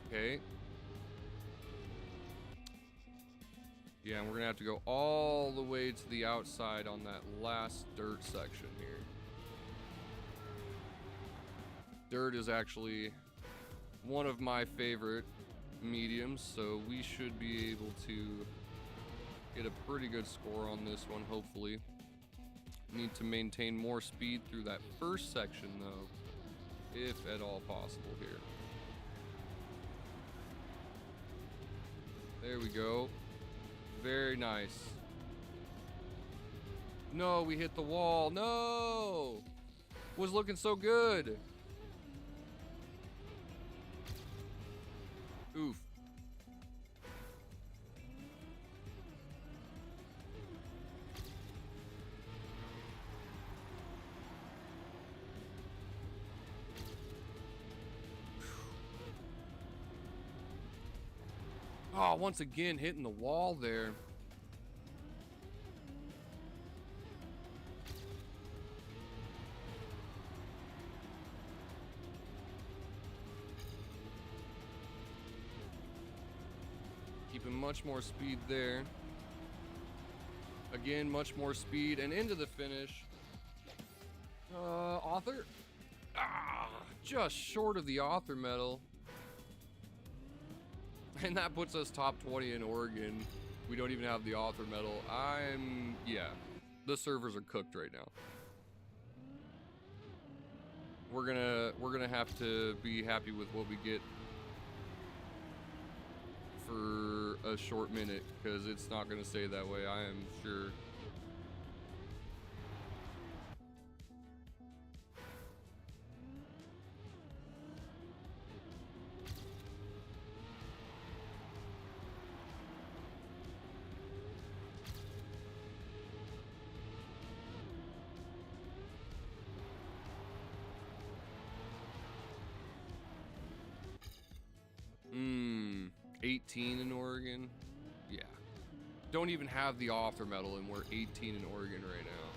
Okay. Yeah, and we're gonna have to go all the way to the outside on that last dirt section here. Dirt is actually one of my favorite mediums, so we should be able to get a pretty good score on this one, hopefully. Need to maintain more speed through that first section though, if at all possible here. There we go. Very nice. No, we hit the wall. No! Was looking so good. Oof. Oh, once again, hitting the wall there. Keeping much more speed there. Again, much more speed and into the finish. Author? Just short of the author medal. And that puts us top 20 in Oregon. We don't even have the author medal. Yeah, the servers are cooked right now. We're gonna have to be happy with what we get for a short minute, because it's not gonna stay that way, I am sure. Hmm, 18 in Oregon? Yeah. Don't even have the author medal and we're 18 in Oregon right now.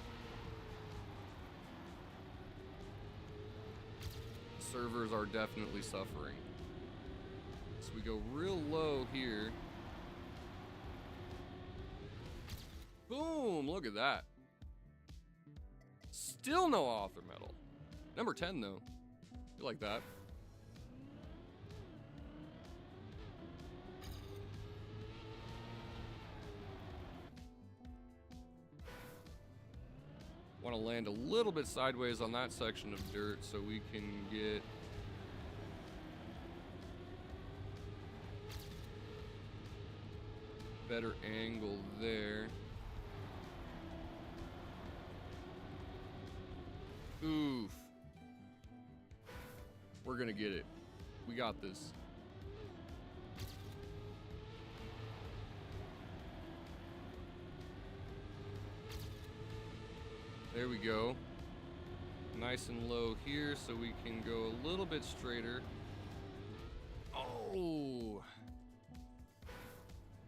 Servers are definitely suffering. So we go real low here. Boom, look at that. Still no author medal. Number 10 though. You like that? Want to land a little bit sideways on that section of dirt so we can get better angle there. Oof. We're gonna get it. We got this. There we go. Nice and low here so we can go a little bit straighter. Oh!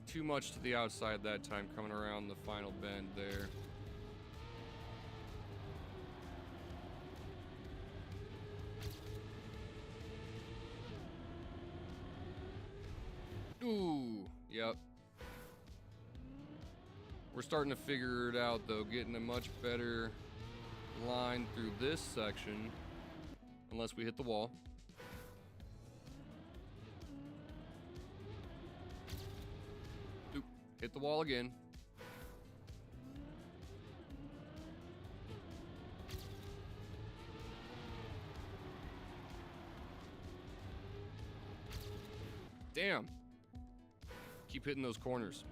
Too much to the outside that time, coming around the final bend there. Ooh, yep. We're starting to figure it out though, getting a much better line through this section, unless we hit the wall. Hit the wall again. Damn. Keep hitting those corners.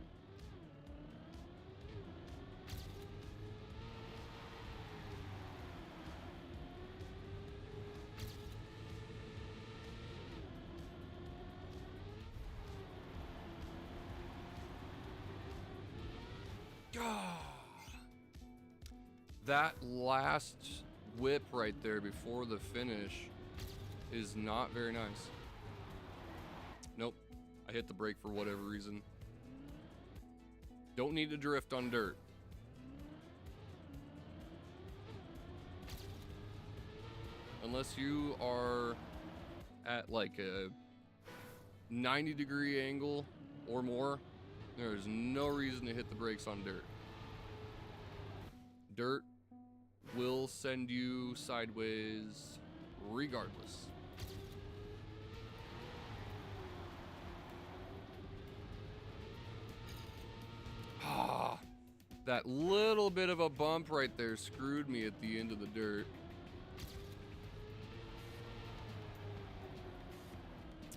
That last whip right there before the finish is not very nice. Nope. I hit the brake for whatever reason. Don't need to drift on dirt. Unless you are at like a 90-degree angle or more, there's no reason to hit the brakes on dirt. Dirt will send you sideways regardless. Ah, that little bit of a bump right there screwed me at the end of the dirt.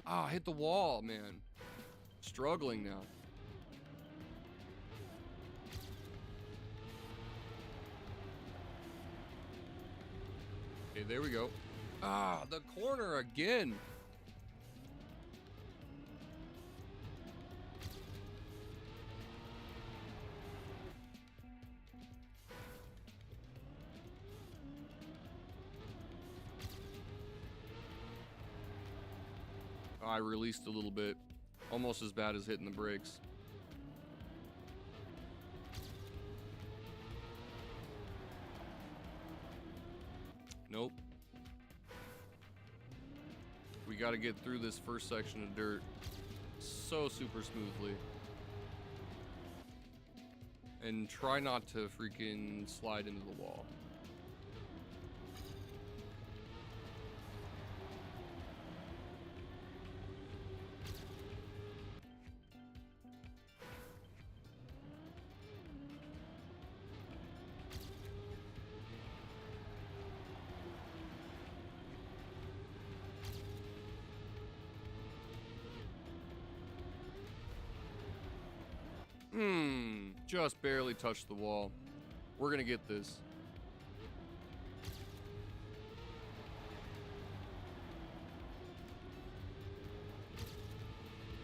Ah, hit the wall, man. Struggling now. Okay, there we go. Ah, the corner again. I released a little bit. Almost as bad as hitting the brakes. Nope. We got to get through this first section of dirt so super smoothly. And try not to freaking slide into the wall. Just barely touched the wall. We're gonna get this.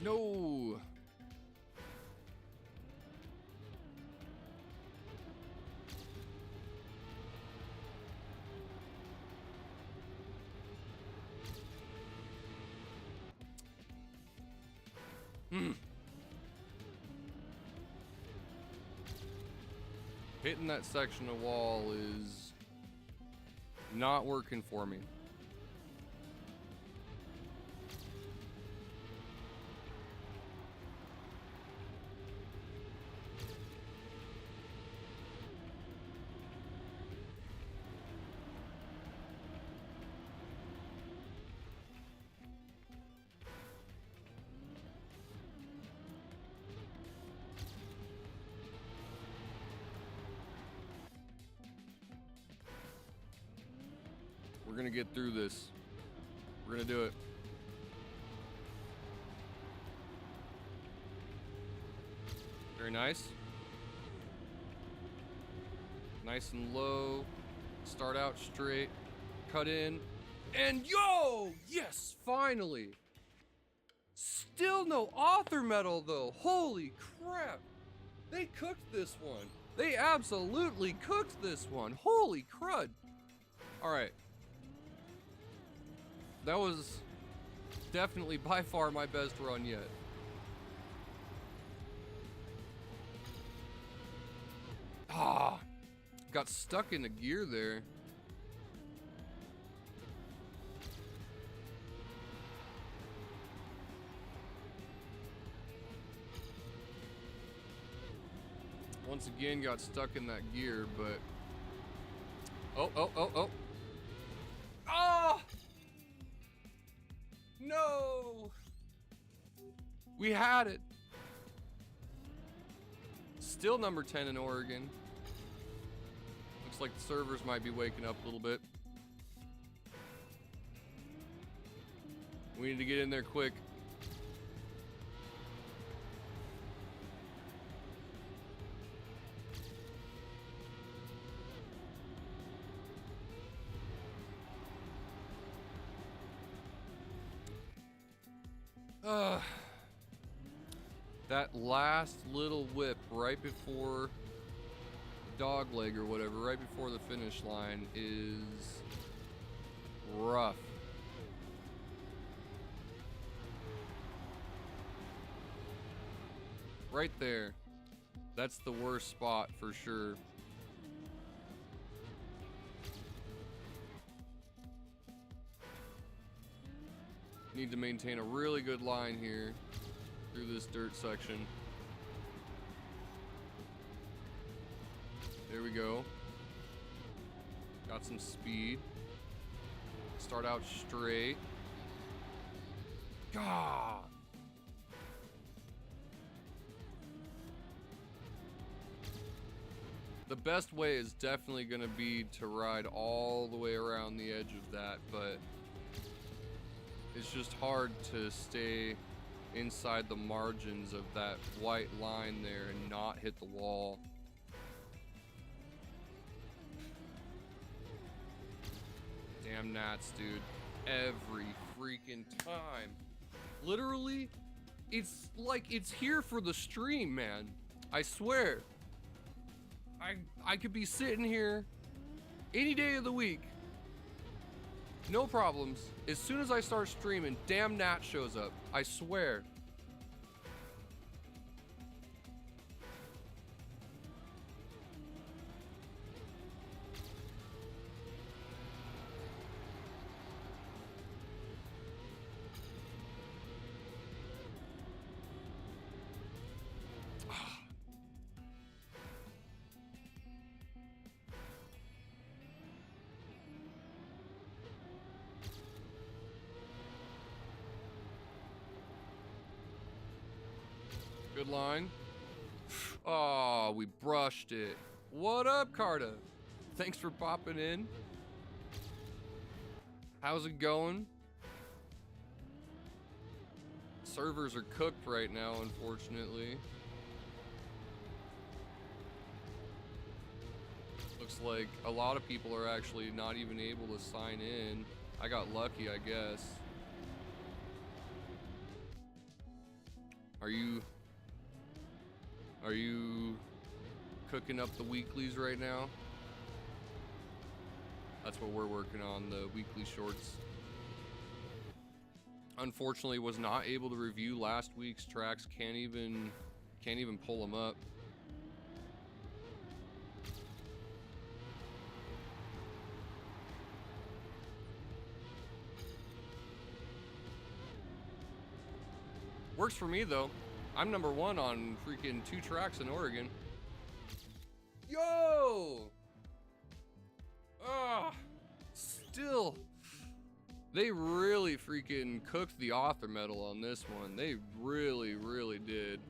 No. Hitting that section of wall is not working for me. We're gonna get through this. We're gonna do it. Very nice. Nice and low. Start out straight. Cut in. And yo! Yes, finally! Still no author medal though. Holy crap. They cooked this one. They absolutely cooked this one. Holy crud. Alright. That was definitely by far my best run yet. Ah, got stuck in a gear there. Once again, got stuck in that gear, but oh. Ah! No! We had it. Still number 10 in Oregon. Looks like the servers might be waking up a little bit. We need to get in there quick. That last little whip right before dog leg or whatever, right before the finish line is rough. Right there. That's the worst spot for sure. Need to maintain a really good line here through this dirt section. There we go. Got some speed. Start out straight. God. The best way is definitely going to be to ride all the way around the edge of that, but it's just hard to stay inside the margins of that white line there and not hit the wall. Damn gnats, dude. Every freaking time. Literally, it's like it's here for the stream, man. I swear. I could be sitting here any day of the week. No problems. As soon as I start streaming, damn gnat shows up. I swear. Good line. Oh, we brushed it. What up, Carta? Thanks for popping in. How's it going? Servers are cooked right now, unfortunately. Looks like a lot of people are actually not even able to sign in. I got lucky, I guess. Are you cooking up the weeklies right now? That's what we're working on, the weekly shorts. Unfortunately, was not able to review last week's tracks. Can't even pull them up. Works for me though. I'm number 1 on freaking 2 tracks in Oregon. Yo! Ah, still. They really freaking cooked the author medal on this one. They really, really did.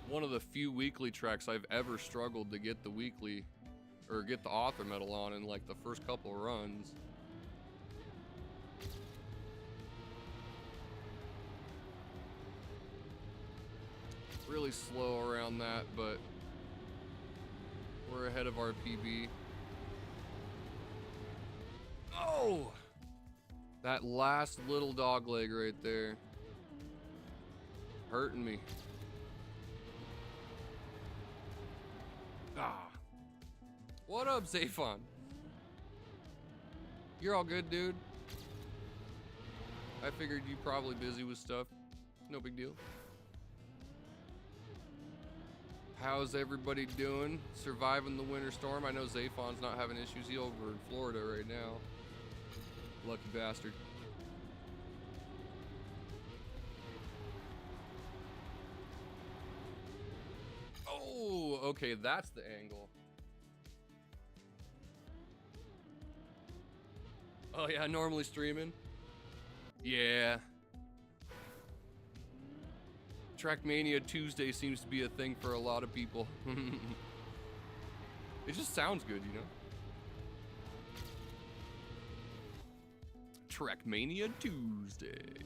One of the few weekly tracks I've ever struggled to get the weekly or get the author medal on in like the first couple of runs. Really slow around that, but we're ahead of our PB. Oh! That last little dog leg right there. Hurting me. Ah. What up, Zaphon? You're all good, dude. I figured you probably busy with stuff. No big deal. How's everybody doing? Surviving the winter storm? I know Zaphon's not having issues. He's over in Florida right now. Lucky bastard. Oh, okay, that's the angle. Oh yeah, normally streaming. Yeah. Trackmania Tuesday seems to be a thing for a lot of people. It just sounds good, you know? Trackmania Tuesday.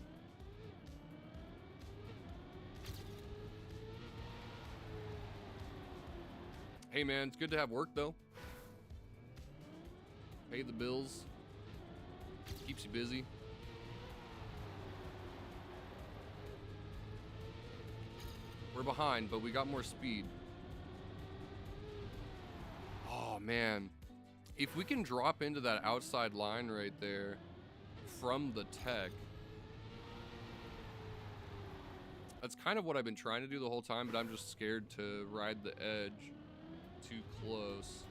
Hey man, it's good to have work though. Pay the bills. Keeps you busy. We're behind, but we got more speed. Oh man. If we can drop into that outside line right there from the tech. That's kind of what I've been trying to do the whole time, but I'm just scared to ride the edge too close.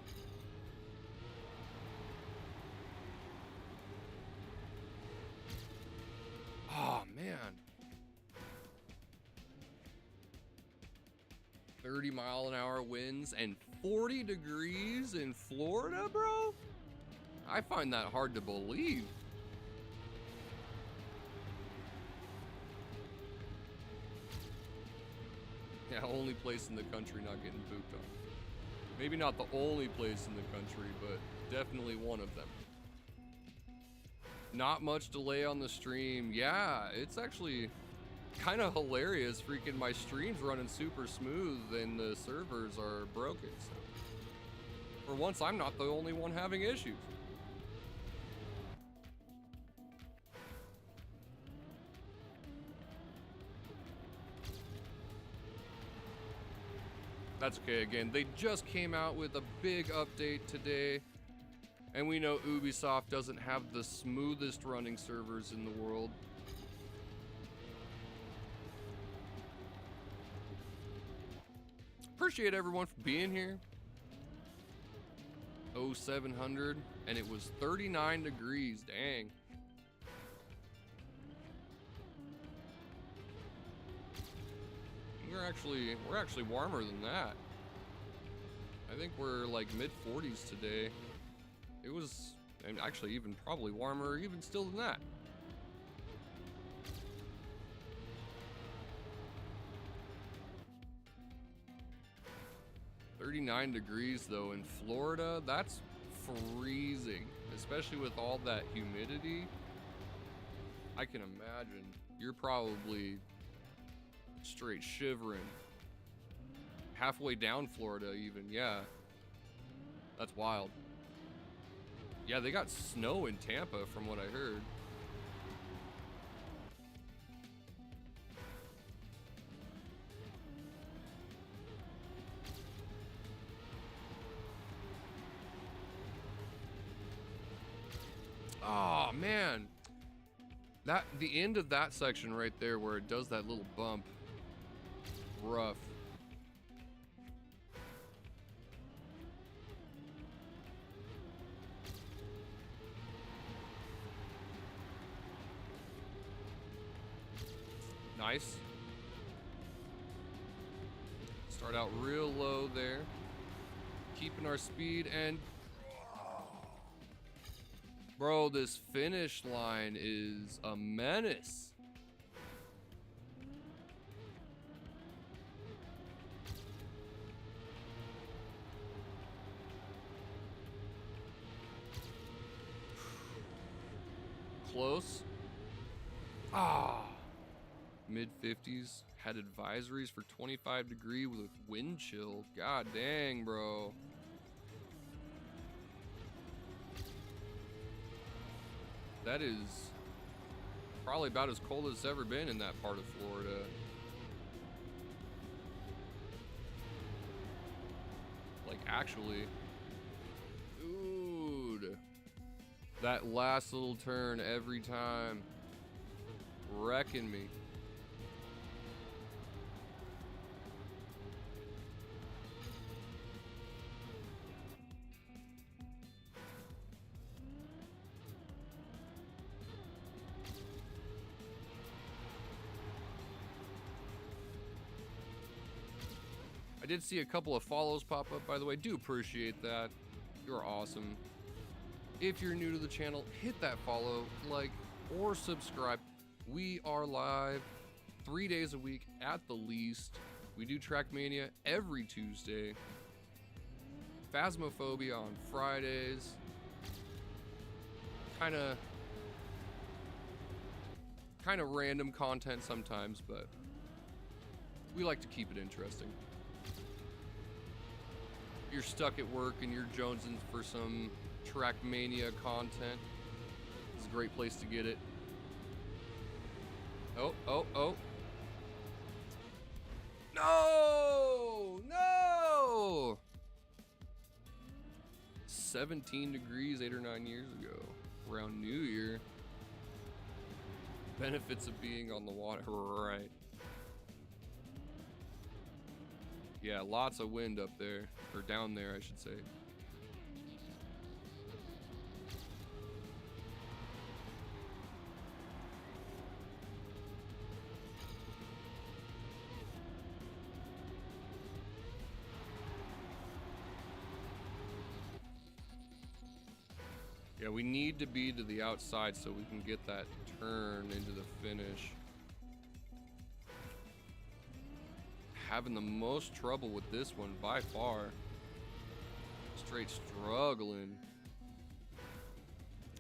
Oh man. 30-mile-an-hour winds and 40 degrees in Florida, bro? I find that hard to believe. Yeah, only place in the country not getting pooped on. Maybe not the only place in the country, but definitely one of them. Not much delay on the stream. Yeah, it's actually kind of hilarious. Freaking my stream's running super smooth and the servers are broken. So for once, I'm not the only one having issues. That's okay. Again, they just came out with a big update today. And we know Ubisoft doesn't have the smoothest running servers in the world. Appreciate everyone for being here. 0700, and it was 39 degrees. Dang. We're actually warmer than that. I think we're like mid 40s today. It was, and actually even probably warmer even still than that. "39 degrees though in Florida, that's freezing, especially with all that humidity. I can imagine you're probably straight shivering. Halfway down Florida even, yeah. That's wild. Yeah, they got snow in Tampa from what I heard. Oh man. The end of that section right there where it does that little bump. Rough. Nice. Start out real low there. Keeping our speed and... Bro, this finish line is a menace. Close. Ah. Mid 50s. Had advisories for 25 degree with wind chill. God dang, bro. That is probably about as cold as it's ever been in that part of Florida. Like, actually. Dude. That last little turn every time. Wrecking me. I did see a couple of follows pop up, by the way. Do appreciate that. You're awesome. If you're new to the channel, hit that follow, like, or subscribe. We are live 3 days a week at the least. We do Trackmania every Tuesday. Phasmophobia on Fridays. Kind of random content sometimes, but we like to keep it interesting. If you're stuck at work and you're jonesing for some Trackmania content, it's a great place to get it. Oh. No! 17 degrees 8 or 9 years ago, around New Year. Benefits of being on the water, right? Yeah, lots of wind up there, or down there, I should say. Yeah, we need to be to the outside so we can get that turn into the finish. Having the most trouble with this one by far. Straight struggling.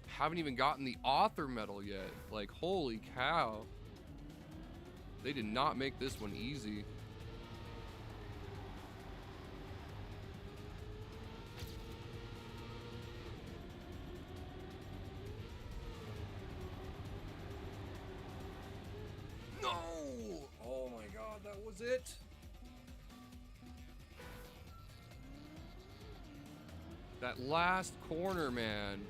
Haven't even gotten the author medal yet. Like, holy cow. They did not make this one easy. That was it. That last corner, man.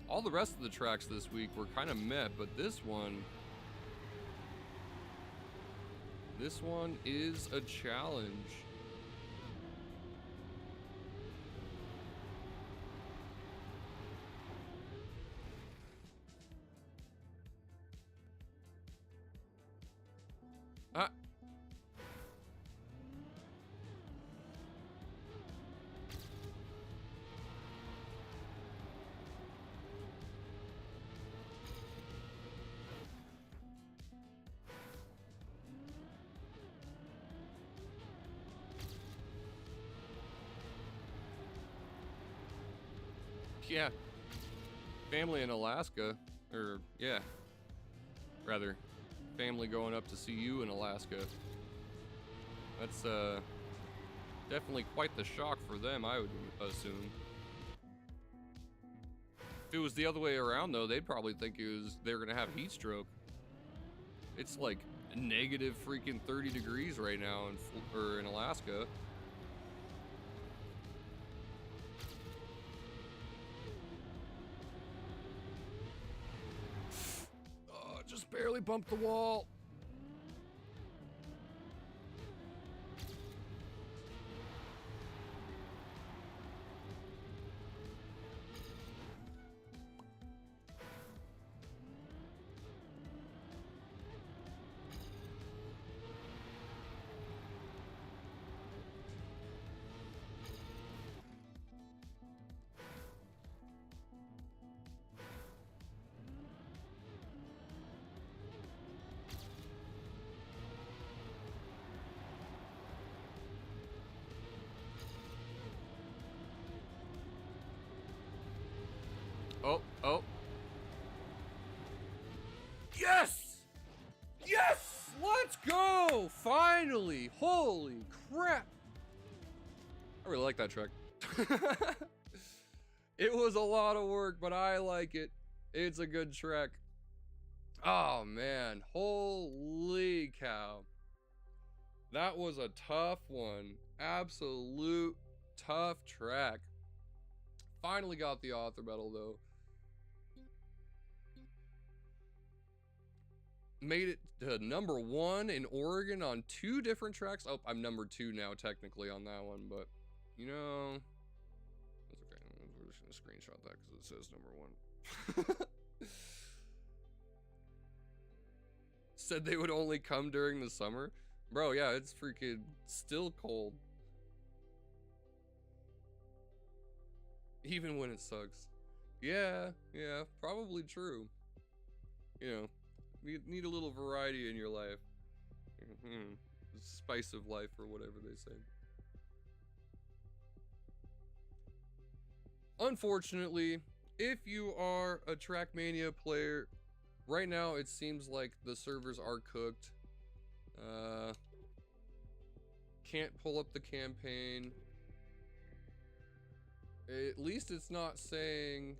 All the rest of the tracks this week were kind of meh, but this one is a challenge. Yeah, family in Alaska, or yeah, rather, family going up to see you in Alaska. That's definitely quite the shock for them, I would assume. If it was the other way around, though, they'd probably think they're gonna have heat stroke. It's like negative freaking 30 degrees right now in Alaska. Just barely bumped the wall. Oh. Yes! Yes! Let's go! Finally! Holy crap! I really like that track. It was a lot of work, but I like it. It's a good track. Oh, man. Holy cow. That was a tough one. Absolute tough track. Finally got the author medal, though. Made it to #1 in Oregon on 2 different tracks. Oh, I'm #2 now, technically, on that one, but, you know, that's okay. We're just gonna screenshot that because it says #1. Said they would only come during the summer. Bro, yeah, it's freaking still cold. Even when it sucks. Yeah, probably true. You know, you need a little variety in your life. Mm-hmm. The spice of life, or whatever they say. Unfortunately, if you are a Trackmania player, right now it seems like the servers are cooked. Can't pull up the campaign. At least it's not saying...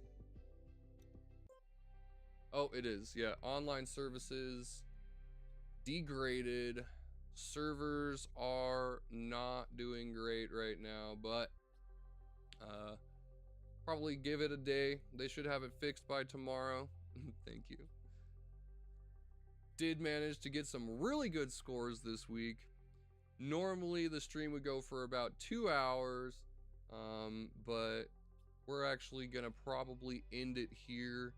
Oh, it is. Yeah, online services degraded. Servers are not doing great right now, but probably give it a day. They should have it fixed by tomorrow. Thank you. Did manage to get some really good scores this week. Normally the stream would go for about 2 hours, but we're actually gonna probably end it here.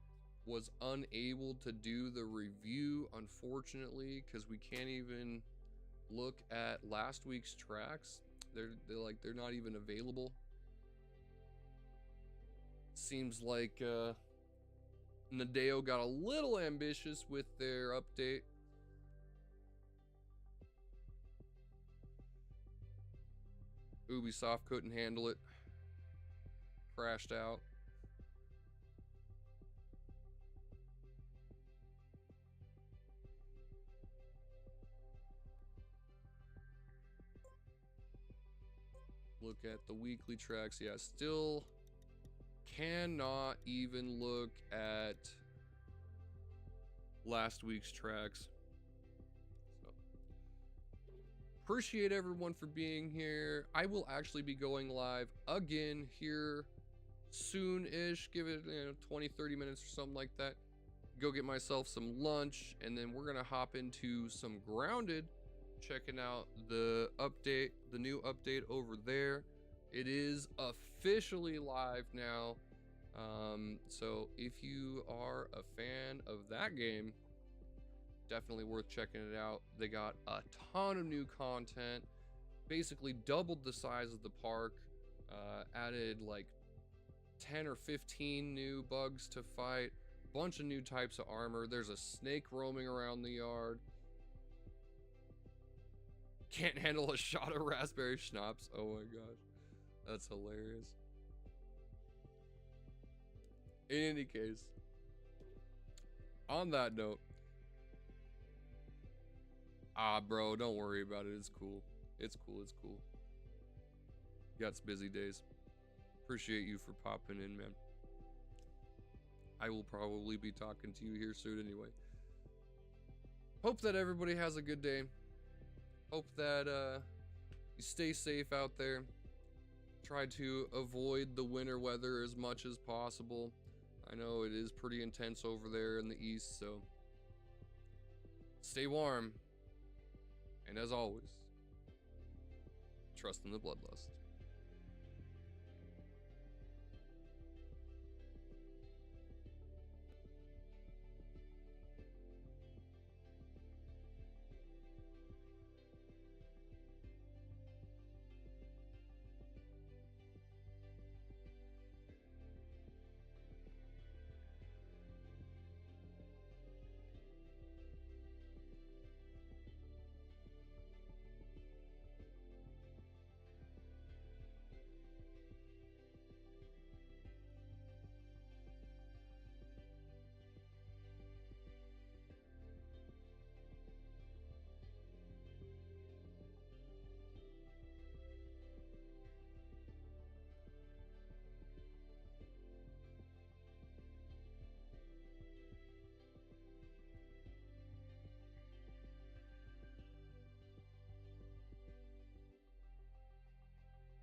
Was unable to do the review, unfortunately, because we can't even look at last week's tracks. They're not even available. Seems like Nadeo got a little ambitious with their update. Ubisoft couldn't handle it. Crashed out. Look at the weekly tracks. Yeah, still cannot even look at last week's tracks. So appreciate everyone for being here. I will actually be going live again here soon-ish. Give it 20-30 minutes or something like that. Go get myself some lunch, and then we're gonna hop into some Grounded, checking out the update, the new update over there. It is officially live now, so if you are a fan of that game, definitely worth checking it out. They got a ton of new content, basically doubled the size of the park, added like 10 or 15 new bugs to fight, bunch of new types of armor. There's a snake roaming around the yard. Can't handle a shot of raspberry schnapps. Oh my gosh, that's hilarious. In any case, on that note, bro, don't worry about it. It's cool. It's cool. It's cool. Got some busy days. Appreciate you for popping in, man. I will probably be talking to you here soon anyway. Hope that everybody has a good day. Hope that you stay safe out there. Try to avoid the winter weather as much as possible. I know it is pretty intense over there in the east, so stay warm. And as always, trust in the bloodlust.